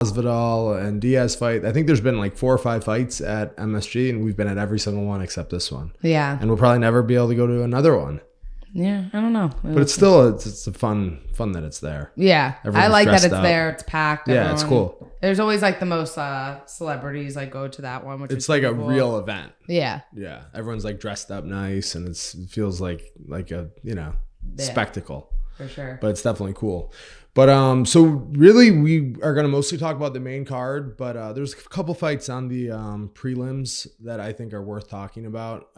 Masvidal and Diaz fight. I think there's been like 4 or 5 fights at MSG, and we've been at every single one except this one. Yeah. And we'll probably never be able to go to another one. Yeah, I don't know. But it's still it's a fun that it's there. Yeah, Everyone's I like that it's dressed up. there. It's packed. Yeah, it's cool. There's always like the most celebrities like go to that one, which It's is like a cool. real event. Yeah. Yeah, everyone's like dressed up nice, and it feels like a spectacle. For sure. But it's definitely cool. But so really we are going to mostly talk about the main card, but there's a couple fights on the prelims that I think are worth talking about.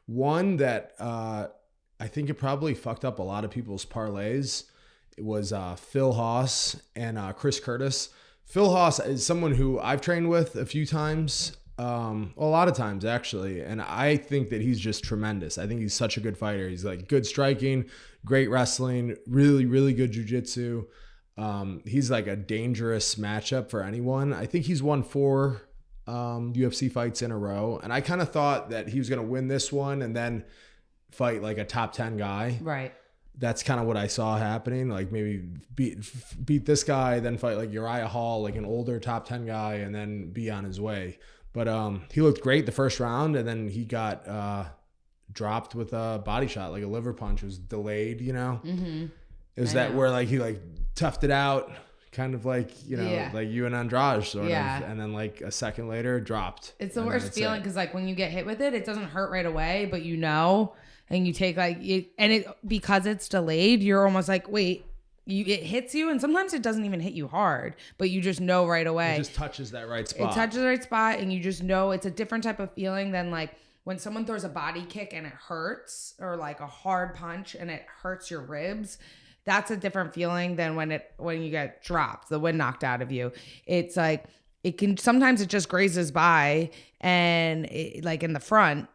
One that I think it probably fucked up a lot of people's parlays. It was Phil Haas and Chris Curtis. Phil Haas is someone who I've trained with a few times, a lot of times actually, and I think that he's just tremendous. I think he's such a good fighter. He's like good striking, great wrestling, really, really good jiu-jitsu. He's like a dangerous matchup for anyone. I think he's won 4 UFC fights in a row, and I kind of thought that he was going to win this one and then fight like a top 10 guy. Right. That's kind of what I saw happening. Like maybe beat this guy, then fight like Uriah Hall, like an older top 10 guy, and then be on his way. But he looked great the first round, and then he got dropped with a body shot, like a liver punch. It was delayed, Mm-hmm. It was where like he like toughed it out, kind of like, like you and Andrade sort of. And then like a second later dropped. It's the worst feeling because like when you get hit with it, it doesn't hurt right away, but and you take because it's delayed, you're almost like, wait, it hits you, and sometimes it doesn't even hit you hard, but you just know right away. It just touches that right spot. It touches the right spot, and you just know it's a different type of feeling than like when someone throws a body kick and it hurts, or like a hard punch and it hurts your ribs. That's a different feeling than when you get dropped, the wind knocked out of you. It's like sometimes it just grazes by and like in the front.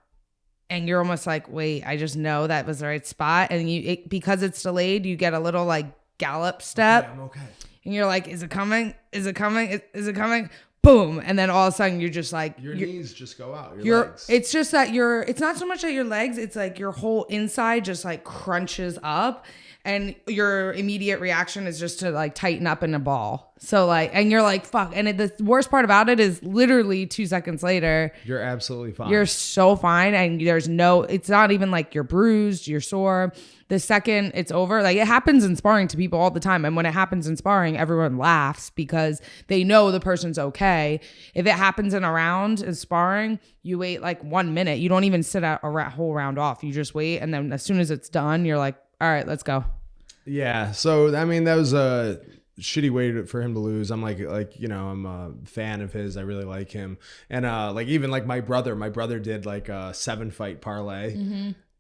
And you're almost like, wait, I just know that was the right spot. And because it's delayed, you get a little like gallop step. Okay, I'm okay. And you're like, is it coming? Is it coming? Is it coming? Boom. And then all of a sudden you're just like. Your knees just go out. Your legs. It's just that it's not so much that your legs, it's like your whole inside just like crunches up. And your immediate reaction is just to like tighten up in a ball. So like, and you're like, fuck. And the worst part about it is literally 2 seconds later, you're absolutely fine. You're so fine. And it's not even like you're bruised, you're sore. The second it's over, like it happens in sparring to people all the time. And when it happens in sparring, everyone laughs because they know the person's okay. If it happens in a round in sparring, you wait like 1 minute. You don't even sit a whole round off. You just wait. And then as soon as it's done, you're like, all right, let's go. Yeah. So, I mean, that was a shitty way for him to lose. I'm like, I'm a fan of his. I really like him. And like, even like my brother did like a 7-fight parlay,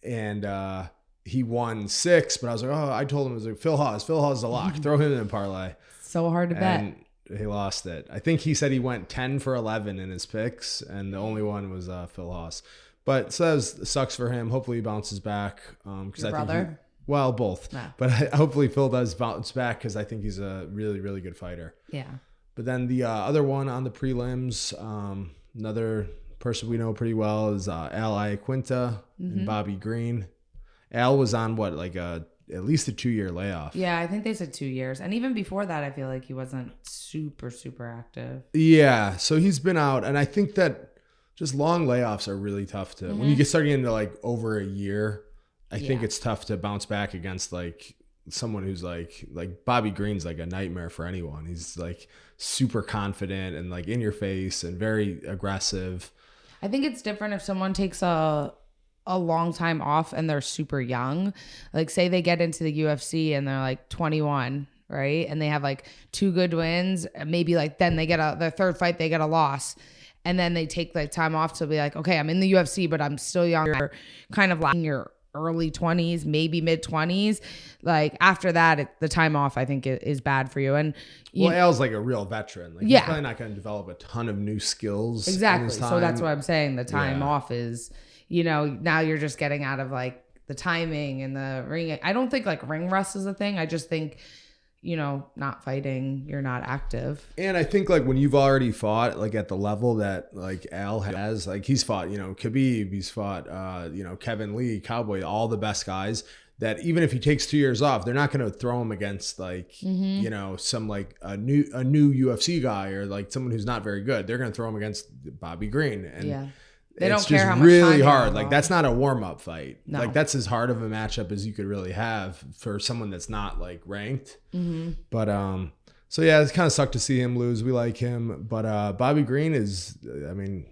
and he won 6, but I was like, I told him, it was like, Phil Haas is a lock. Throw him in a parlay. So hard to bet. And he lost it. I think he said he went 10 for 11 in his picks, and the only one was Phil Haas. But so that sucks for him. Hopefully he bounces back. Your brother? Well, both. No. But hopefully Phil does bounce back because I think he's a really, really good fighter. Yeah. But then the other one on the prelims, another person we know pretty well is Al Iaquinta and Bobby Green. Al was on at least a 2-year layoff. Yeah, I think they said 2 years. And even before that, I feel like he wasn't super, super active. Yeah, so he's been out. And I think that just long layoffs are really tough to, when you start getting into like over a year, I think it's tough to bounce back against like someone who's like Bobby Green's like a nightmare for anyone. He's like super confident and like in your face and very aggressive. I think it's different if someone takes a long time off and they're super young. Like say they get into the UFC and they're like 21, right? And they have like 2 good wins. Maybe like then they get their third fight, they get a loss. And then they take like time off to be like, okay, I'm in the UFC, but I'm still younger, kind of like in your early 20s, maybe mid 20s. Like after that, the time off I think is bad for you. And Al's like a real veteran. Like he's probably not going to develop a ton of new skills. Exactly. So that's what I'm saying. The time off is, now you're just getting out of like the timing and the ring. I don't think like ring rust is a thing. I just think, not fighting, you're not active. And I think like when you've already fought like at the level that like Al has, like he's fought, Khabib, he's fought, Kevin Lee, Cowboy, all the best guys. that even if he takes 2 years off, they're not going to throw him against like, you know, some like a new UFC guy or like someone who's not very good. They're going to throw him against Bobby Green. And they it's don't care just how much really time hard. Like that's not a warm-up fight. No. Like that's as hard of a matchup as you could really have for someone that's not like ranked. But so yeah, it's kind of sucked to see him lose. We like him, but Bobby Green is, I mean,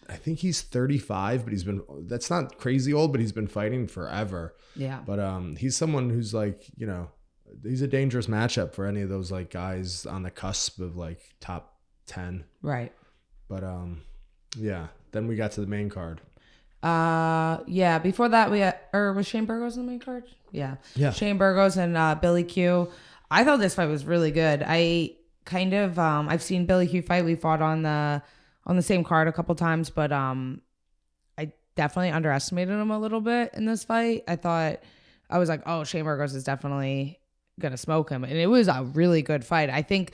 I think he's 35, but that's not crazy old, but he's been fighting forever. Yeah. But he's someone who's like, you know, he's a dangerous matchup for any of those like guys on the cusp of like top 10. Right. But yeah. Then we got to the main card. Yeah. Before that, was Shane Burgos in the main card? Yeah. Yeah. Shane Burgos and Billy Q. I thought this fight was really good. I kind of I've seen Billy Q fight. We fought on the same card a couple times, but I definitely underestimated him a little bit in this fight. I was like, oh, Shane Burgos is definitely gonna smoke him, and it was a really good fight. I think,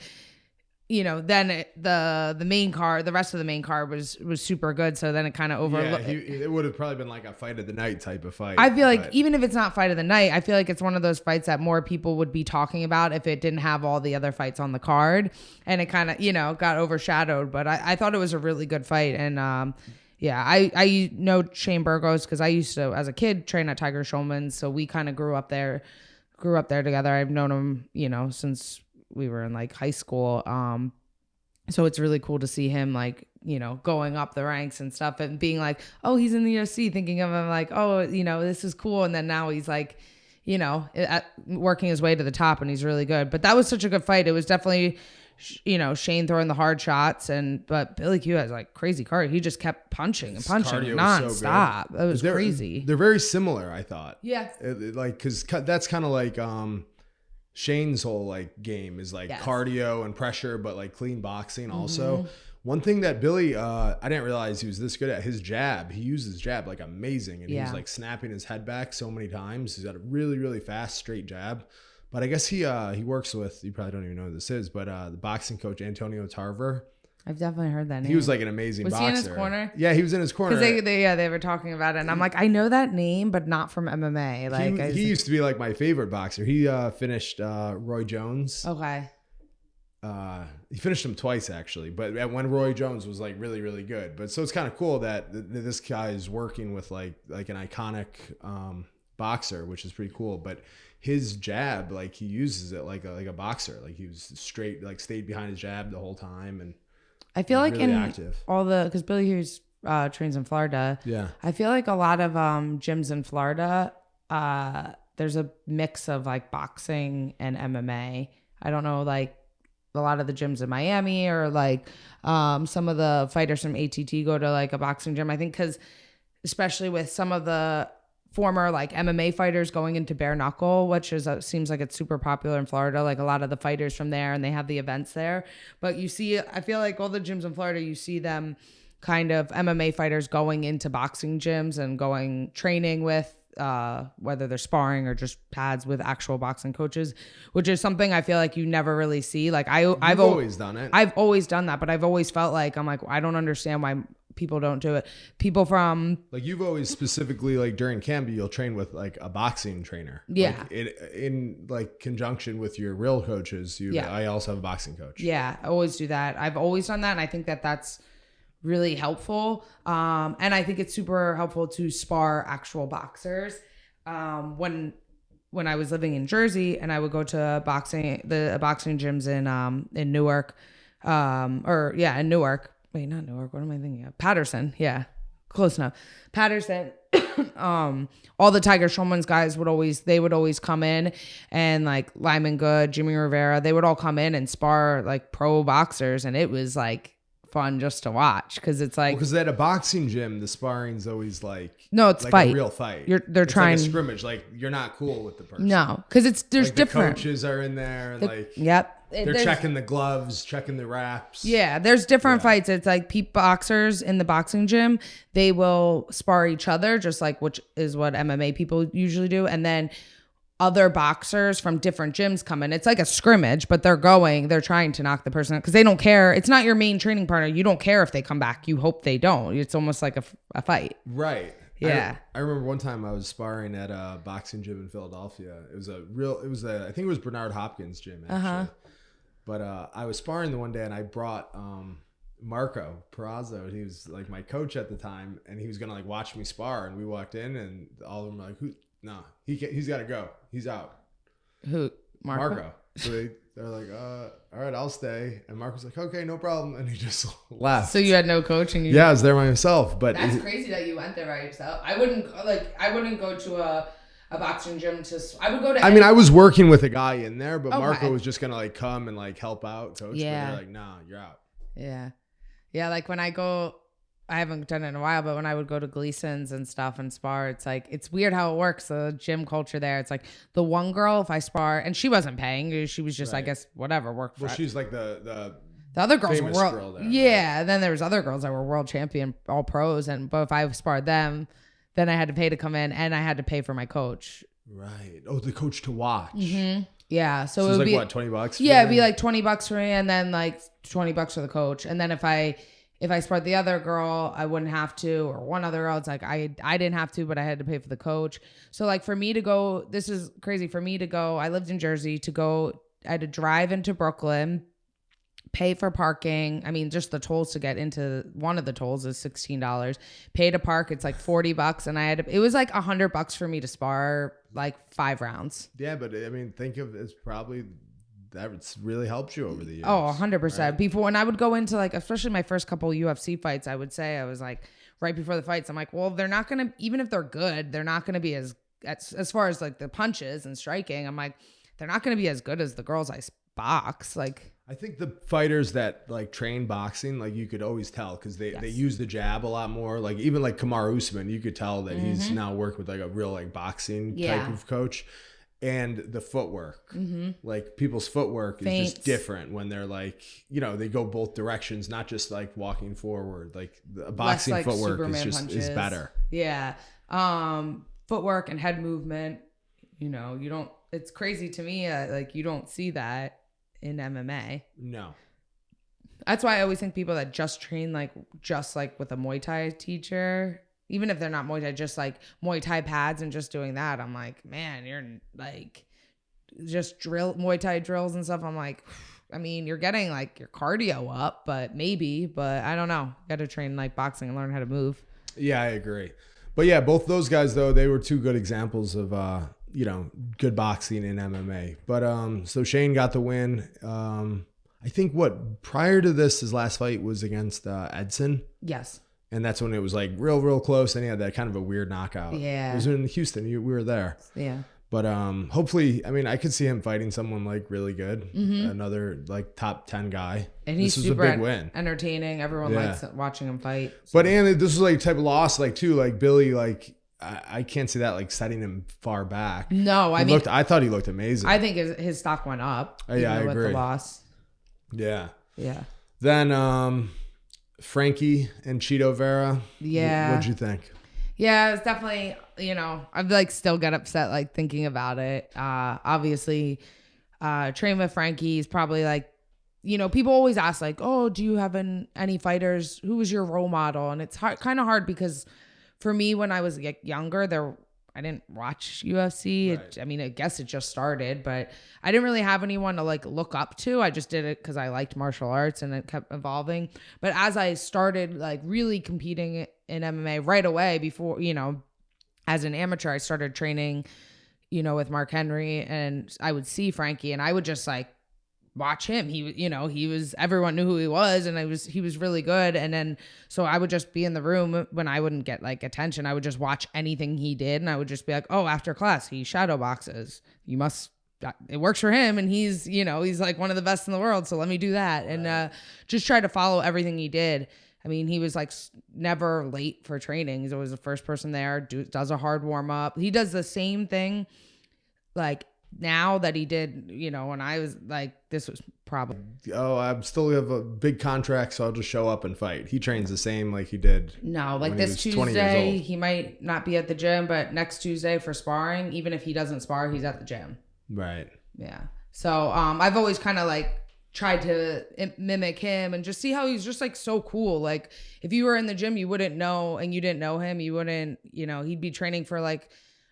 you know, then the main card, the rest of the main card was super good. So then it kind of overlooked. Yeah, it would have probably been like a fight of the night type of fight. I feel like even if it's not fight of the night, I feel like it's one of those fights that more people would be talking about if it didn't have all the other fights on the card, and it kind of, you know, got overshadowed. But I thought it was a really good fight, and yeah, I know Shane Burgos because I used to, as a kid, train at Tiger Schulman's, so we kind of grew up there together. I've known him, you know, since we were in like high school. So it's really cool to see him like, you know, going up the ranks and stuff and being like, oh, he's in the UFC, thinking of him like, oh, you know, this is cool. And then now he's like, you know, working his way to the top, and he's really good. But that was such a good fight. It was definitely, you know, Shane throwing the hard shots, but Billy Q has like crazy cardio. He just kept punching and punching nonstop. It was crazy. They're very similar, I thought. Yeah. Like, cause that's kind of like, Shane's whole like game is like cardio and pressure, but like clean boxing also. One thing that Billy, I didn't realize he was this good at his jab. He used his jab like amazing, and he was like snapping his head back so many times. He's got a really, really fast straight jab. But I guess he works with, you probably don't even know who this is, but the boxing coach Antonio Tarver. I've definitely heard that name. He was like an amazing boxer. Was he in his corner? Yeah, he was in his corner. Because they were talking about it, and I'm like, I know that name, but not from MMA. Like he used to be like my favorite boxer. He finished Roy Jones. Okay. He finished him twice actually, but when Roy Jones was like really, really good. But so it's kind of cool that this guy is working with like an iconic boxer, which is pretty cool. But his jab, like he uses it like a boxer. Like he was straight, like stayed behind his jab the whole time, and I feel like really in active. all because Billy Hughes trains in Florida. Yeah, I feel like a lot of gyms in Florida, there's a mix of like boxing and MMA. I don't know, like a lot of the gyms in Miami or like some of the fighters from ATT go to like a boxing gym. I think because especially with some of the former like MMA fighters going into bare knuckle, which is seems like it's super popular in Florida, like a lot of the fighters from there, and they have the events there. But you see, I feel like all the gyms in Florida, you see them kind of MMA fighters going into boxing gyms and going training with whether they're sparring or just pads with actual boxing coaches, which is something I feel like you never really see. Like I've always done it. I've always done that, but I've always felt like I'm like, I don't understand why people don't do it. People from like, you've always specifically like during camp, you'll train with like a boxing trainer. Yeah. Like in like conjunction with your real coaches. I also have a boxing coach. Yeah. I always do that. I've always done that. And I think that that's really helpful. And I think it's super helpful to spar actual boxers. When I was living in Jersey and I would go to the boxing gyms in Newark, in Newark. Wait, not Newark. What am I thinking of? Patterson. Yeah, close enough. Patterson. All the Tiger Schulman's guys would always come in, and like Lyman Good, Jimmy Rivera, they would all come in and spar like pro boxers, and it was like fun just to watch because it's like because at a boxing gym the sparring's always like it's like fight. A real fight. They're trying like a scrimmage. Like you're not cool with the person. No, because there's like different. The coaches are in there and yep. They're checking the gloves, checking the wraps. Yeah, there's different fights. It's like peep boxers in the boxing gym. They will spar each other, just like which is what MMA people usually do. And then other boxers from different gyms come in. It's like a scrimmage, but they're trying to knock the person out because they don't care. It's not your main training partner. You don't care if they come back. You hope they don't. It's almost like a fight. Right. Yeah. I remember one time I was sparring at a boxing gym in Philadelphia. It was I think it was Bernard Hopkins' gym, actually. But I was sparring the one day, and I brought Marco Perazzo. He was like my coach at the time, and he was gonna like watch me spar. And we walked in, and all of them were like, "Who? No, he's got to go. He's out." Who? Marco. So they're like, all right, I'll stay. And Marco's like, okay, no problem. And he just left. So you had no coaching? Yeah, I was there by myself. But that's crazy that you went there by yourself. I wouldn't go to a boxing gym I would go to. I mean, I was working with a guy in there, but Marco was just gonna like come and like help out, coach. Yeah. But they're like, nah, you're out. Yeah, yeah. Like when I go, I haven't done it in a while, but when I would go to Gleason's and stuff and spar, it's like, it's weird how it works. The gym culture there. It's like the one girl, if I spar, and she wasn't paying, she was just, I guess, whatever, work for. Well, she's like the other girls were world. Girl there, yeah. Right? Then there was other girls that were world champion, all pros. But if I sparred them, then I had to pay to come in, and I had to pay for my coach. Right. Oh, the coach to watch. Mm-hmm. Yeah. So it would was be like, what, $20? Yeah, it'd be like $20 for me, and then like $20 for the coach. And then if I sparred the other girl, I wouldn't have to, or one other girl, it's like I didn't have to, but I had to pay for the coach. So like for me to go, this is crazy for me to go. I lived in Jersey. I had to drive into Brooklyn, pay for parking. I mean, just the tolls to get into one of the tolls is $16. Pay to park, it's like $40, and it was like $100 for me to spar like 5 rounds. Yeah, but I mean, think of it's probably that's really helped you over the years. Oh, 100%. Right? Before, when I would go into like, especially my first couple UFC fights, I would say, I was like, right before the fights, I'm like, well, they're not going to, even if they're good, they're not going to be as far as like the punches and striking. I'm like, they're not going to be as good as the girls I box. Like, I think the fighters that like train boxing, like you could always tell because they use the jab a lot more. Like even like Kamaru Usman, you could tell that he's now worked with like a real like boxing type of coach. And the footwork, like people's footwork is just different when they're like, they go both directions, not just like walking forward. Like the boxing like footwork is better. Yeah. Footwork and head movement, it's crazy to me. Like you don't see that in MMA. No. That's why I always think people that just train just with a Muay Thai teacher, even if they're not Muay Thai, just like Muay Thai pads and just doing that, I'm like, man, you're like just Muay Thai drills and stuff. I'm like, I mean, you're getting like your cardio up, but I don't know. Got to train like boxing and learn how to move. Yeah, I agree. But yeah, both those guys though, they were 2 good examples of, good boxing in MMA. But so Shane got the win. I think prior to this, his last fight was against Edson. Yes. And that's when it was like real close. And he had that kind of a weird knockout. Yeah. It was in Houston. We were there. Yeah. But hopefully, I mean, I could see him fighting someone like really good. Another like top 10 guy. And he's super a big win. Entertaining. Everyone likes watching him fight. So. But and this was like type of loss, like too, like Billy, like I can't see that like setting him far back. No, I thought he looked amazing. I think his stock went up. Yeah, I agree. With the loss. Yeah. Yeah. Then Frankie and Cheeto Vera. Yeah. What'd you think? Yeah, it's definitely, I'd like still get upset like thinking about it. Obviously, train with Frankie is probably like, people always ask like, oh, do you have any fighters? Who was your role model? And it's kind of hard because for me, when I was younger, I didn't watch UFC. Right. I guess it just started, but I didn't really have anyone to like look up to. I just did it because I liked martial arts and it kept evolving. But as I started like really competing in MMA right away before, as an amateur, I started training, with Mark Henry, and I would see Frankie and I would just like watch him. Everyone knew who he was, and he was really good. And then, so I would just be in the room when I wouldn't get like attention. I would just watch anything he did. And I would just be like, oh, after class, he shadow boxes. It works for him. And he's like one of the best in the world. So let me do that. Right. And just try to follow everything he did. I mean, he was like never late for training. He's always the first person there, does a hard warm up. He does the same thing like now that he did, when I was like, this was probably. Oh, I still have a big contract, so I'll just show up and fight. He trains the same like he did. No, like this Tuesday, he might not be at the gym, but next Tuesday for sparring, even if he doesn't spar, he's at the gym. Right. Yeah. So I've always kind of like tried to mimic him and just see how he's just like so cool. Like if you were in the gym, you wouldn't know, and you didn't know him, you wouldn't, he'd be training for like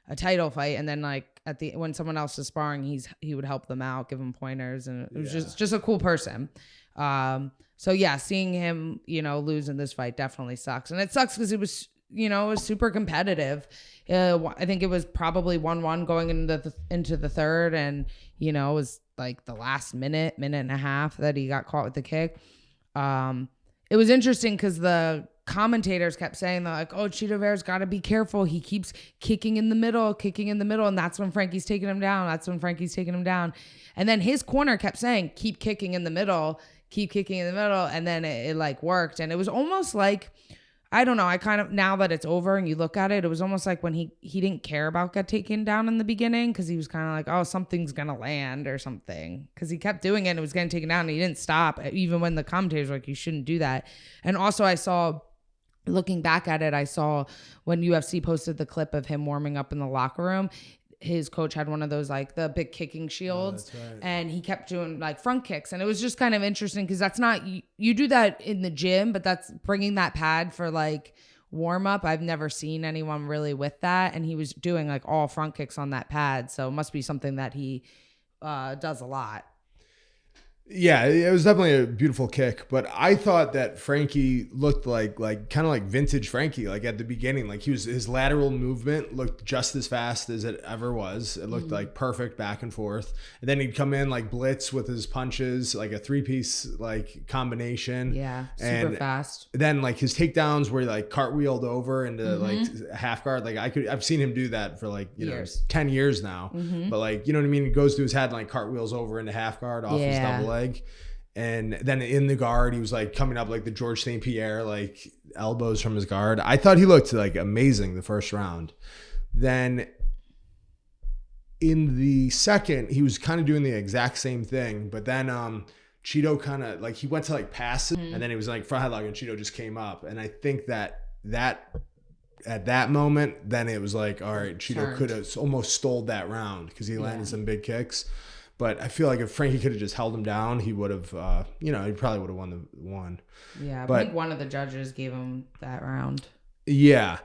a title fight, and then like when someone else is sparring, he would help them out, give them pointers, and it was just a cool person. So yeah, seeing him, lose in this fight definitely sucks. And it sucks because it was, it was super competitive. I think it was probably 1-1 going into the third, and it was like the last minute and a half that he got caught with the kick. It was interesting because the commentators kept saying that, like, oh, Chito Vera's got to be careful. He keeps kicking in the middle, and that's when Frankie's taking him down. And then his corner kept saying, keep kicking in the middle, and then it like worked. And it was almost like, I don't know, I kind of, now that it's over and you look at it, it was almost like when he didn't care about getting taken down in the beginning, because he was kind of like, oh, something's gonna land or something, because he kept doing it and it was getting taken down and he didn't stop, even when the commentators were like, you shouldn't do that. And also I saw, looking back at it, I saw when UFC posted the clip of him warming up in the locker room, his coach had one of those, like the big kicking shields, right. And he kept doing like front kicks. And it was just kind of interesting because that's not, you do that in the gym, but that's bringing that pad for like warm up. I've never seen anyone really with that. And he was doing like all front kicks on that pad. So it must be something that he does a lot. Yeah, it was definitely a beautiful kick, but I thought that Frankie looked like kind of like vintage Frankie, like at the beginning, like his lateral movement looked just as fast as it ever was. It looked like perfect back and forth. And then he'd come in like blitz with his punches, like a 3-piece like combination. Yeah, super fast. Then like his takedowns where he like cartwheeled over into like half guard. Like I've seen him do that for like, years. 10 years now. But like, you know what I mean? He goes to his head and like cartwheels over into half guard off his double leg. And then in the guard, he was like coming up like the George St. Pierre, like elbows from his guard. I thought he looked like amazing the first round. Then in the second, he was kind of doing the exact same thing. But then Chito kind of like, he went to like pass it, and then he was like front headlock, and Chito just came up. And I think that at that moment, then it was like, all right, Chito could have almost stole that round because he landed some big kicks. But I feel like if Frankie could have just held him down, he would have, he probably would have won the one. Yeah, but I think one of the judges gave him that round. Yeah,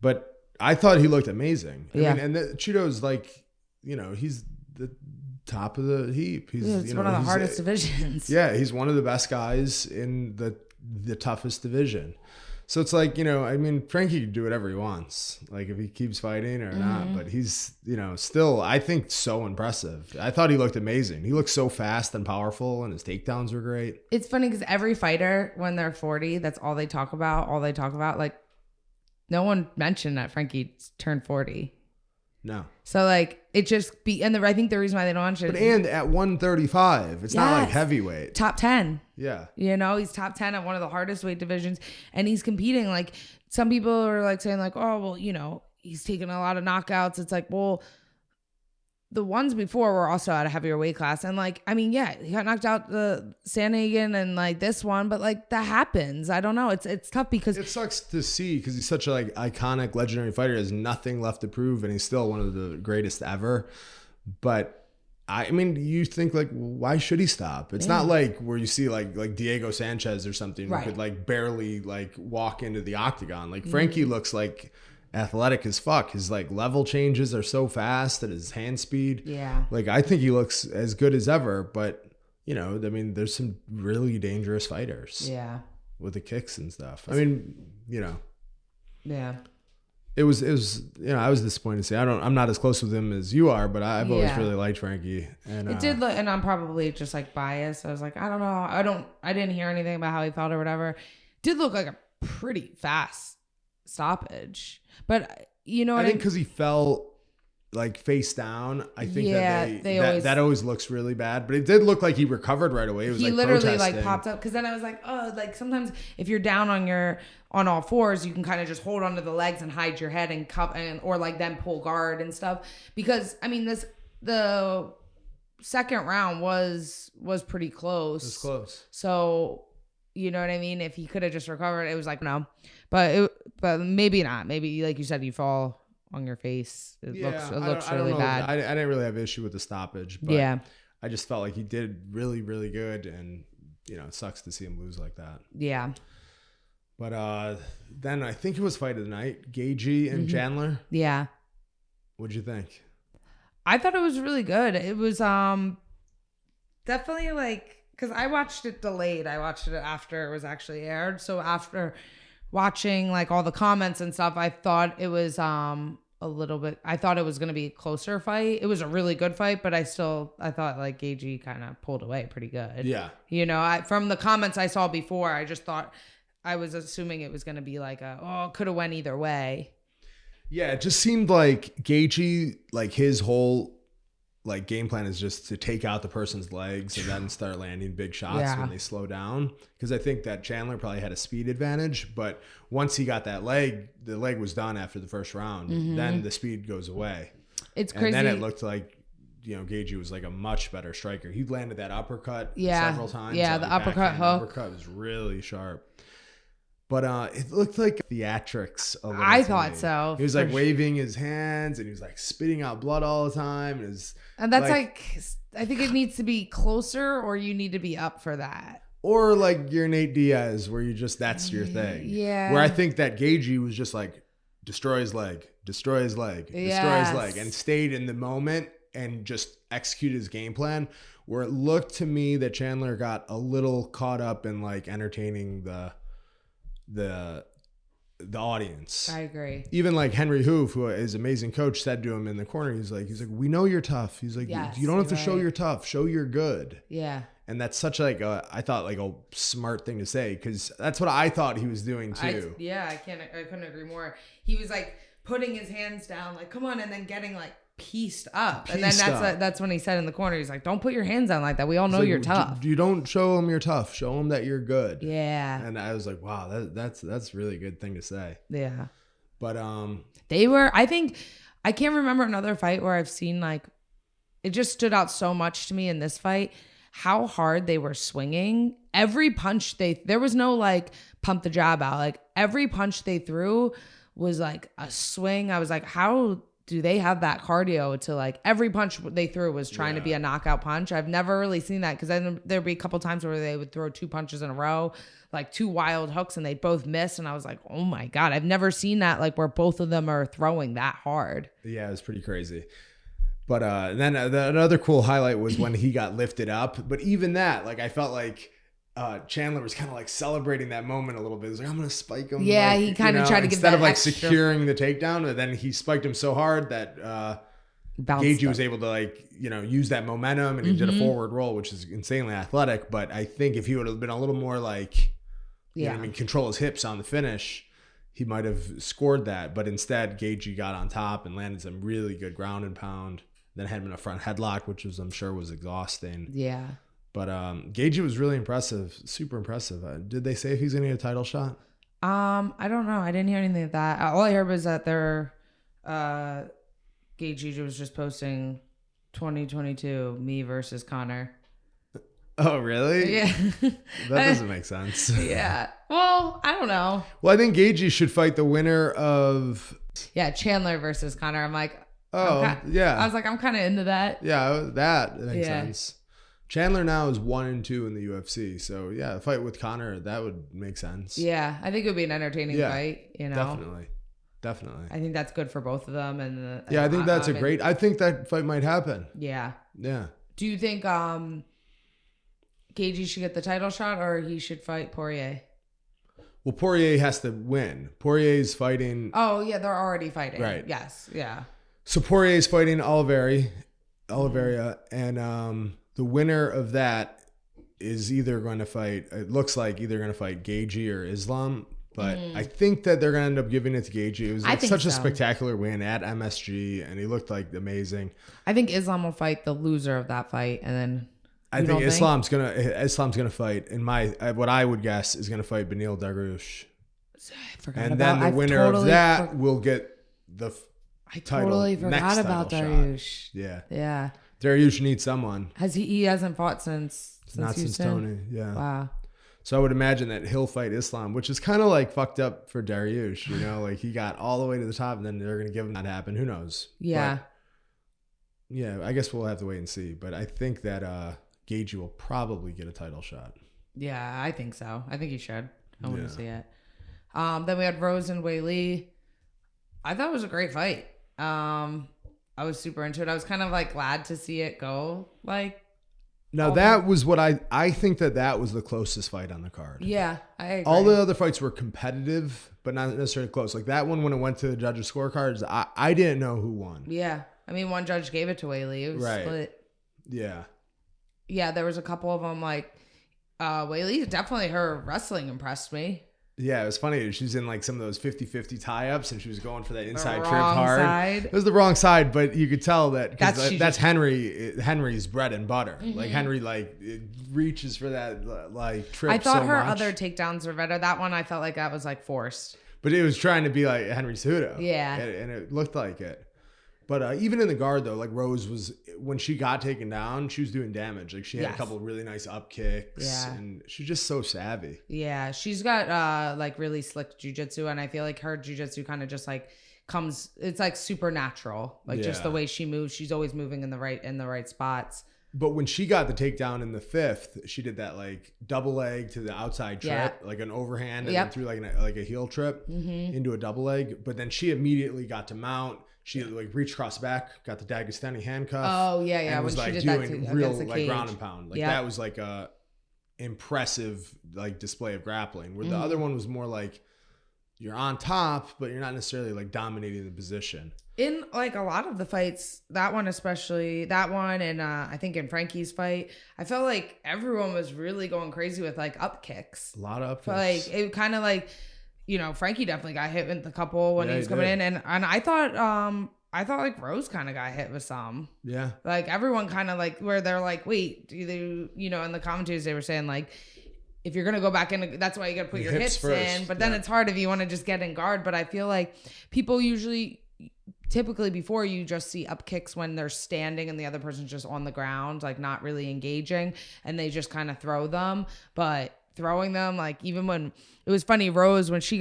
but I thought he looked amazing. I mean, and Chito's like, he's the top of the heap. He's one of the hardest divisions. Yeah, he's one of the best guys in the toughest division. So it's like, Frankie can do whatever he wants, like if he keeps fighting or not, but he's, still, I think, so impressive. I thought he looked amazing. He looked so fast and powerful, and his takedowns were great. It's funny because every fighter, when they're 40, that's all they talk about. Like, no one mentioned that Frankie turned 40. No. So like it just I think the reason why they don't mention it. And at 135, it's not like heavyweight. Top 10. Yeah. He's top 10 at one of the hardest weight divisions, and he's competing. Like some people are like saying like, oh, well, he's taking a lot of knockouts. It's like, well, the ones before were also at a heavier weight class. And like, I mean, yeah, he got knocked out the Sandhagen and like this one, but like that happens. I don't know. It's tough because it sucks to see because he's such a like iconic, legendary fighter. He has nothing left to prove, and he's still one of the greatest ever. But I mean, you think like, why should he stop? It's not like where you see like Diego Sanchez or something who could like barely like walk into the octagon. Like Frankie looks like athletic as fuck. His like level changes are so fast, and his hand speed. Yeah. Like I think he looks as good as ever, but I mean, there's some really dangerous fighters. Yeah. With the kicks and stuff. I mean, Yeah. It was I was disappointed to see. I'm not as close with him as you are, but I've always really liked Frankie. And it did look, and I'm probably just like biased. I was like, I don't know. I didn't hear anything about how he felt or whatever. It did look like a pretty fast stoppage. But I think because he fell like face down, I think that always looks really bad. But it did look like he recovered right away. It was he literally like popped up, because then I was like, oh, like sometimes if you're down on all fours, you can kind of just hold onto the legs and hide your head and or like then pull guard and stuff. Because I mean the second round was pretty close. It was close. So you know what I mean? If he could have just recovered, it was like no. But maybe not. Maybe like you said, you fall on your face. It looks really bad. I didn't really have an issue with the stoppage. But I just felt like he did really, really good, and it sucks to see him lose like that. Yeah. But then I think it was fight of the night, Gagey and Chandler. Yeah. What'd you think? I thought it was really good. It was definitely like, because I watched it delayed. I watched it after it was actually aired. So after watching like all the comments and stuff, I thought it was I thought it was going to be a closer fight. It was a really good fight, but I thought like Gagey kind of pulled away pretty good. Yeah. From the comments I saw before, I just thought, I was assuming it was going to be like could have went either way. Yeah, it just seemed like Gagey, like his whole like game plan is just to take out the person's legs and then start landing big shots when they slow down. Because I think that Chandler probably had a speed advantage, but once he got that leg, the leg was done after the first round. Then the speed goes away. It's crazy. And then it looked like Gagey was like a much better striker. He landed that uppercut several times. Yeah, the uppercut hook. Uppercut was really sharp. But it looked like theatrics a little. I thought so. He was like waving his hands and he was like spitting out blood all the time. And that's like I think it needs to be closer, or you need to be up for that. Or like you're Nate Diaz, where you just, that's your thing. Yeah. Where I think that Gagey was just like, destroy his leg, destroy his leg, destroy his leg, and stayed in the moment and just executed his game plan. Where it looked to me that Chandler got a little caught up in like entertaining the audience. I agree. Even like Henry Hoof, who is an amazing coach, said to him in the corner, he's like, we know you're tough. He's like, you don't have to show you're tough. Show you're good. Yeah. And that's such like I thought like a smart thing to say, because that's what I thought he was doing too. I couldn't agree more. He was like putting his hands down, like, come on, and then getting like pieced up. And then that's when he said in the corner, he's like, don't put your hands down like that. We all know you're tough. You don't show them you're tough. Show them that you're good. Yeah. And I was like, wow, that's really good thing to say. Yeah. But I think I can't remember another fight where I've seen like, it just stood out so much to me in this fight, how hard they were swinging. Every punch there was no like pump the jab out. Like every punch they threw was like a swing. I was like, how do they have that cardio to like every punch they threw was trying to be a knockout punch? I've never really seen that, because then there'd be a couple times where they would throw 2 punches in a row, like 2 wild hooks, and they both miss. And I was like, oh my God, I've never seen that, like where both of them are throwing that hard. Yeah, it was pretty crazy. But then another cool highlight was when he got lifted up. But even that, like I felt like Chandler was kind of like celebrating that moment a little bit. He was like, I'm going to spike him. Yeah, like, he kind of tried to give that instead of like extra securing the takedown, but then he spiked him so hard that Gagey was able to like, use that momentum, and he did a forward roll, which is insanely athletic. But I think if he would have been a little more like, control his hips on the finish, he might have scored that. But instead, Gagey got on top and landed some really good ground and pound. Then had him in a front headlock, which I'm sure was exhausting. Yeah. But Gagey was really impressive, super impressive. Did they say if he's going to get a title shot? I don't know. I didn't hear anything of that. All I heard was that Gagey was just posting 2022 me versus Connor. Oh, really? Yeah. That doesn't make sense. Yeah. Well, I don't know. Well, I think Gagey should fight the winner of... Yeah, Chandler versus Connor. I'm like... yeah. I was like, I'm kind of into that. Yeah, that makes sense. Chandler now is 1-2 in the UFC. So, yeah, a fight with Connor, that would make sense. Yeah, I think it would be an entertaining fight, Definitely. I think that's good for both of them. And I think that's I think that fight might happen. Yeah. Yeah. Do you think Gagey should get the title shot, or he should fight Poirier? Well, Poirier has to win. Poirier's fighting... Oh, yeah, they're already fighting. Right. Yes, yeah. So Poirier's fighting Oliveira, and the winner of that is either going to fight, it looks like either going to fight Gagey or Islam, but I think that they're going to end up giving it to Gagey. It was like such a spectacular win at MSG, and he looked like amazing. I think Islam will fight the loser of that fight, and then I think Islam's gonna fight, in what I would guess is gonna fight Beneil Dariush, and then the winner of that will get the title. Totally forgot about Dariush. Yeah. Dariush needs someone. He hasn't fought since Not Houston? Since Tony. Yeah. Wow. So I would imagine that he'll fight Islam, which is kind of like fucked up for Dariush. Like he got all the way to the top, and then they're gonna give him that happen. Who knows? Yeah. Yeah, I guess we'll have to wait and see. But I think that Gagey will probably get a title shot. Yeah, I think so. I think he should. I want to Yeah. see it. Then we had Rose and Whaley. I thought it was a great fight. I was super into it. I was kind of like glad to see it go. Like, Now that was what I think that was the closest fight on the card. yeah, I agree. All the other fights were competitive, but not necessarily close. Like that one, when it went to the judges' scorecards, I didn't know who won. Yeah, I mean, one judge gave it to Whaley. It was split. Yeah. Yeah, there was a couple of them. Like, Whaley, definitely her wrestling impressed me. Yeah, it was funny. She's in like some of those 50-50 tie-ups, and she was going for that inside trip wrong hard. side. It was the wrong side, but you could tell that that's just- Henry's bread and butter. Mm-hmm. Like Henry it reaches for that like trip. I thought so her much. other takedowns were better. That one, I felt like that was like forced. But it was trying to be like Henry Cejudo. Yeah. And it looked like it. But even in the guard, though, like Rose was, when she got taken down, she was doing damage. Like she had a couple of really nice up kicks. Yeah. And she's just so savvy. Yeah. She's got like really slick jujitsu. And I feel like her jujitsu kind of just like it's like supernatural. Like just the way she moves. She's always moving in the right spots. But when she got the takedown in the fifth, she did that like double leg to the outside trip, like an overhand, and then threw like a heel trip into a double leg. But then she immediately got to mount. She like reached across the back, got the Dagestani handcuff. Oh yeah, yeah. And was when like she did doing that too, real against the like cage. ground and pound. Like that was like a impressive like display of grappling. Where the other one was more like you're on top, but you're not necessarily like dominating the position. In like a lot of the fights, that one especially, that one, and I think in Frankie's fight, I felt like everyone was really going crazy with like up kicks. A lot of up kicks. Like it kind of like, you know, Frankie definitely got hit with a couple when he was coming in, and I thought like Rose kind of got hit with some. Yeah. Like everyone kind of like where they're like, wait, you know, in the commentaries they were saying like, if you're going to go back in, that's why you got to put your hips first. in. But then it's hard if you want to just get in guard. But I feel like people typically before you just see up kicks when they're standing and the other person's just on the ground, like not really engaging, and they just kind of throw them. But throwing them, like even when it was funny, Rose, when she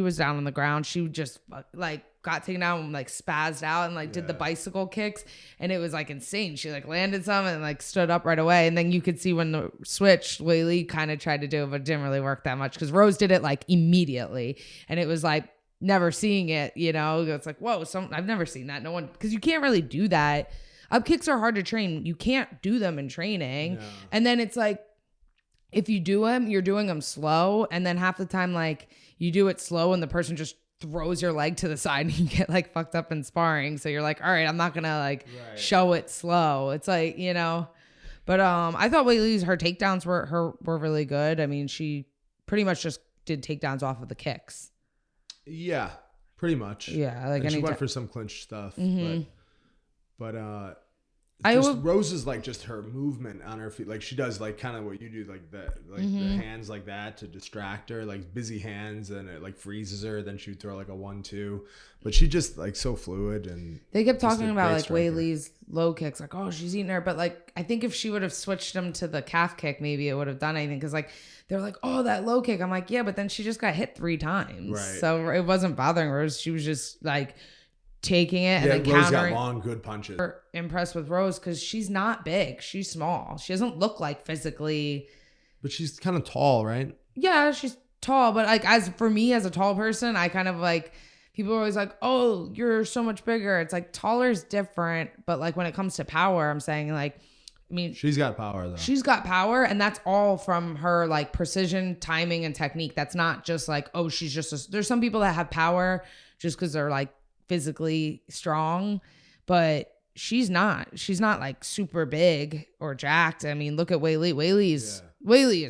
was down on the ground, she just like got taken out and like spazzed out and like did the bicycle kicks, and it was like insane. She like landed some and like stood up right away, and then you could see when the switch, Whaley kind of tried to do it, but it didn't really work that much because Rose did it like immediately, and it was like never seeing it, you know. It's like, whoa, I've never seen that. No one, because you can't really do that. Up kicks are hard to train. You can't do them in training. No. And then it's like, if you do them, you're doing them slow, and then half the time like you do it slow and the person just throws your leg to the side and you get like fucked up in sparring. So you're like, all right, I'm not gonna like show it slow. It's like, you know. But I thought Whaley's, her takedowns were really good. I mean, she pretty much just did takedowns off of the kicks. Yeah, pretty much. Yeah, like she went for some clinch stuff, but Rose is like just her movement on her feet. Like she does like kind of what you do, like the hands like that to distract her, like busy hands, and it like freezes her. Then she'd throw like a 1-2, but she just like so fluid. And they kept talking about like Whaley's low kicks, like, oh, she's eating her. But like, I think if she would have switched them to the calf kick, maybe it would have done anything. Because like they're like, oh, that low kick. I'm like, yeah, but then she just got hit 3 times, right? So it wasn't bothering Rose. She was just like taking it and then Rose countering. Got long, good punches. Impressed with Rose because she's not big. She's small. She doesn't look like physically. But she's kind of tall, right? Yeah, she's tall. But like, as for me as a tall person, I kind of like, people are always like, oh, you're so much bigger. It's like taller is different. But like when it comes to power, I'm saying like, I mean, she's got power though. She's got power, and that's all from her like precision, timing, and technique. That's not just like, oh, she's just there's some people that have power just because they're like physically strong, but she's not like super big or jacked. I mean, look at Whaley. Whaley is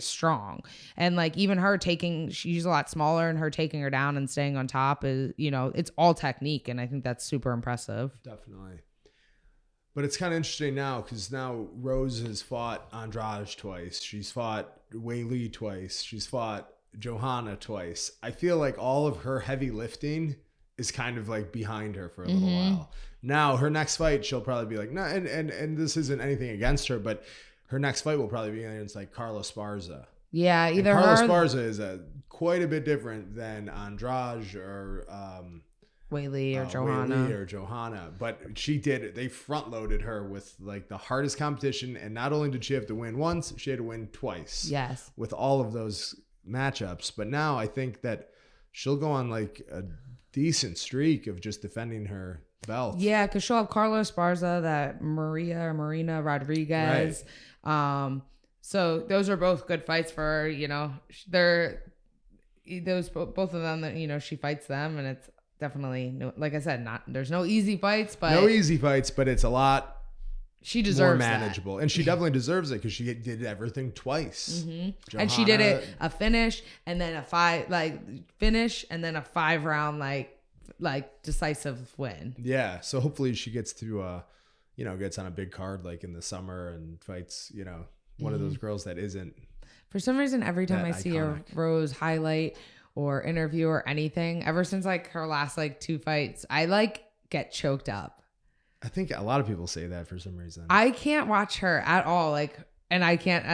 strong, and like even her she's a lot smaller, and her taking her down and staying on top is, you know, it's all technique, and I think that's super impressive. Definitely. But it's kind of interesting now because now Rose has fought Andrade twice. She's fought Whaley twice. She's fought Johanna twice. I feel like all of her heavy lifting is kind of like behind her for a little while. Now her next fight, she'll probably be like, no, and this isn't anything against her, but her next fight will probably be against like Carla Esparza. Yeah, either and Carla Esparza is quite a bit different than Andrade or Whaley or Johanna. But they front loaded her with like the hardest competition. And not only did she have to win once, she had to win twice. Yes. With all of those matchups. But now I think that she'll go on like a decent streak of just defending her belt. Yeah, because she'll have Carlos Barza, that Marina Rodriguez. Right. So those are both good fights for her. You know, both of them that, you know, she fights them, and it's definitely like I said, there's no easy fights, but it's a lot. She deserves more manageable, and she definitely deserves it because she did everything twice. Mm-hmm. And she did it a finish, and then a 5-round like decisive win. Yeah, so hopefully she gets to gets on a big card like in the summer and fights, you know, one of those girls that isn't. For some reason, every time I see a Rose highlight or interview or anything, ever since like her last like 2 fights, I like get choked up. I think a lot of people say that for some reason. I can't watch her at all, and I can't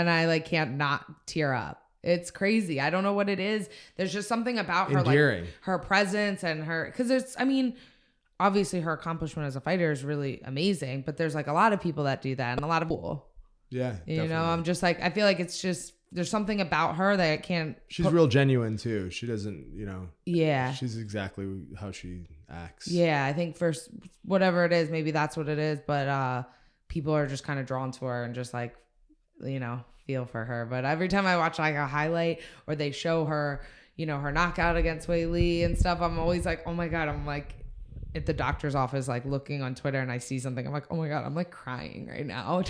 not tear up. It's crazy. I don't know what it is. There's just something about her, endearing. Like her presence and because obviously her accomplishment as a fighter is really amazing, but there's like a lot of people that do that and a lot of people. Yeah, definitely. I'm just like, I feel like it's just, there's something about her that I can't. She's real genuine too. She doesn't, Yeah. She's exactly how she acts. Yeah, I think for whatever it is, maybe that's what it is. But people are just kind of drawn to her and just like, feel for her. But every time I watch like a highlight or they show her, her knockout against Whaley and stuff, I'm always like, oh my God, I'm like at the doctor's office, like looking on Twitter, and I see something, I'm like, oh my God, I'm like crying right now.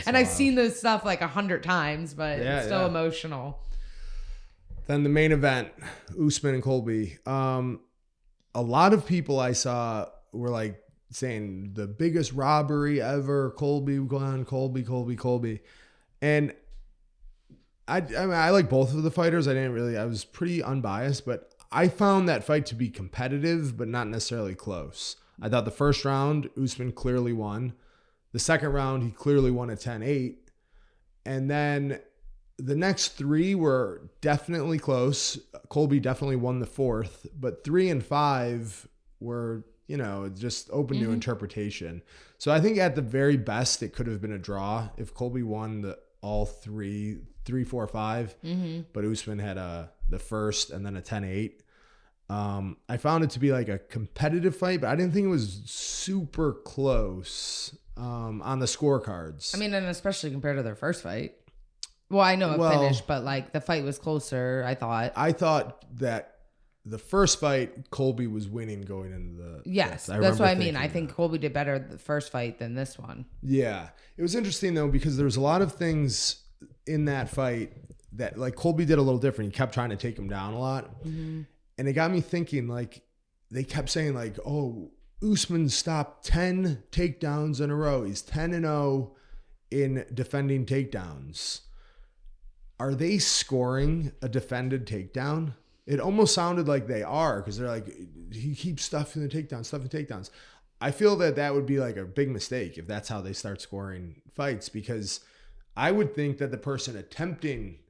And I've seen this stuff like 100 times, but it's still emotional. Then the main event, Usman and Colby. A lot of people I saw were like saying the biggest robbery ever, Colby gone, Colby. And I like both of the fighters. I was pretty unbiased, but I found that fight to be competitive, but not necessarily close. I thought the first round, Usman clearly won. The second round, he clearly won a 10-8. And then the next 3 were definitely close. Colby definitely won the 4th, but 3 and 5 were, just open to interpretation. So I think at the very best, it could have been a draw if Colby won all 3, 4, 5, but Usman had the first and then a 10-8. I found it to be like a competitive fight, but I didn't think it was super close on the scorecards. And especially compared to their first fight. Well, I know it finished, but like the fight was closer, I thought. I thought that the first fight, Colby was winning going into the... Yes, that's what I mean. I think Colby did better the first fight than this one. Yeah. It was interesting, though, because there was a lot of things in that fight that, like, Colby did a little different. He kept trying to take him down a lot. Mm-hmm. And it got me thinking, like, they kept saying, like, oh, Usman stopped 10 takedowns in a row. He's 10-0 in defending takedowns. Are they scoring a defended takedown? It almost sounded like they are, because they're like, he keeps stuffing the takedowns. I feel that would be like a big mistake if that's how they start scoring fights, because I would think that the person attempting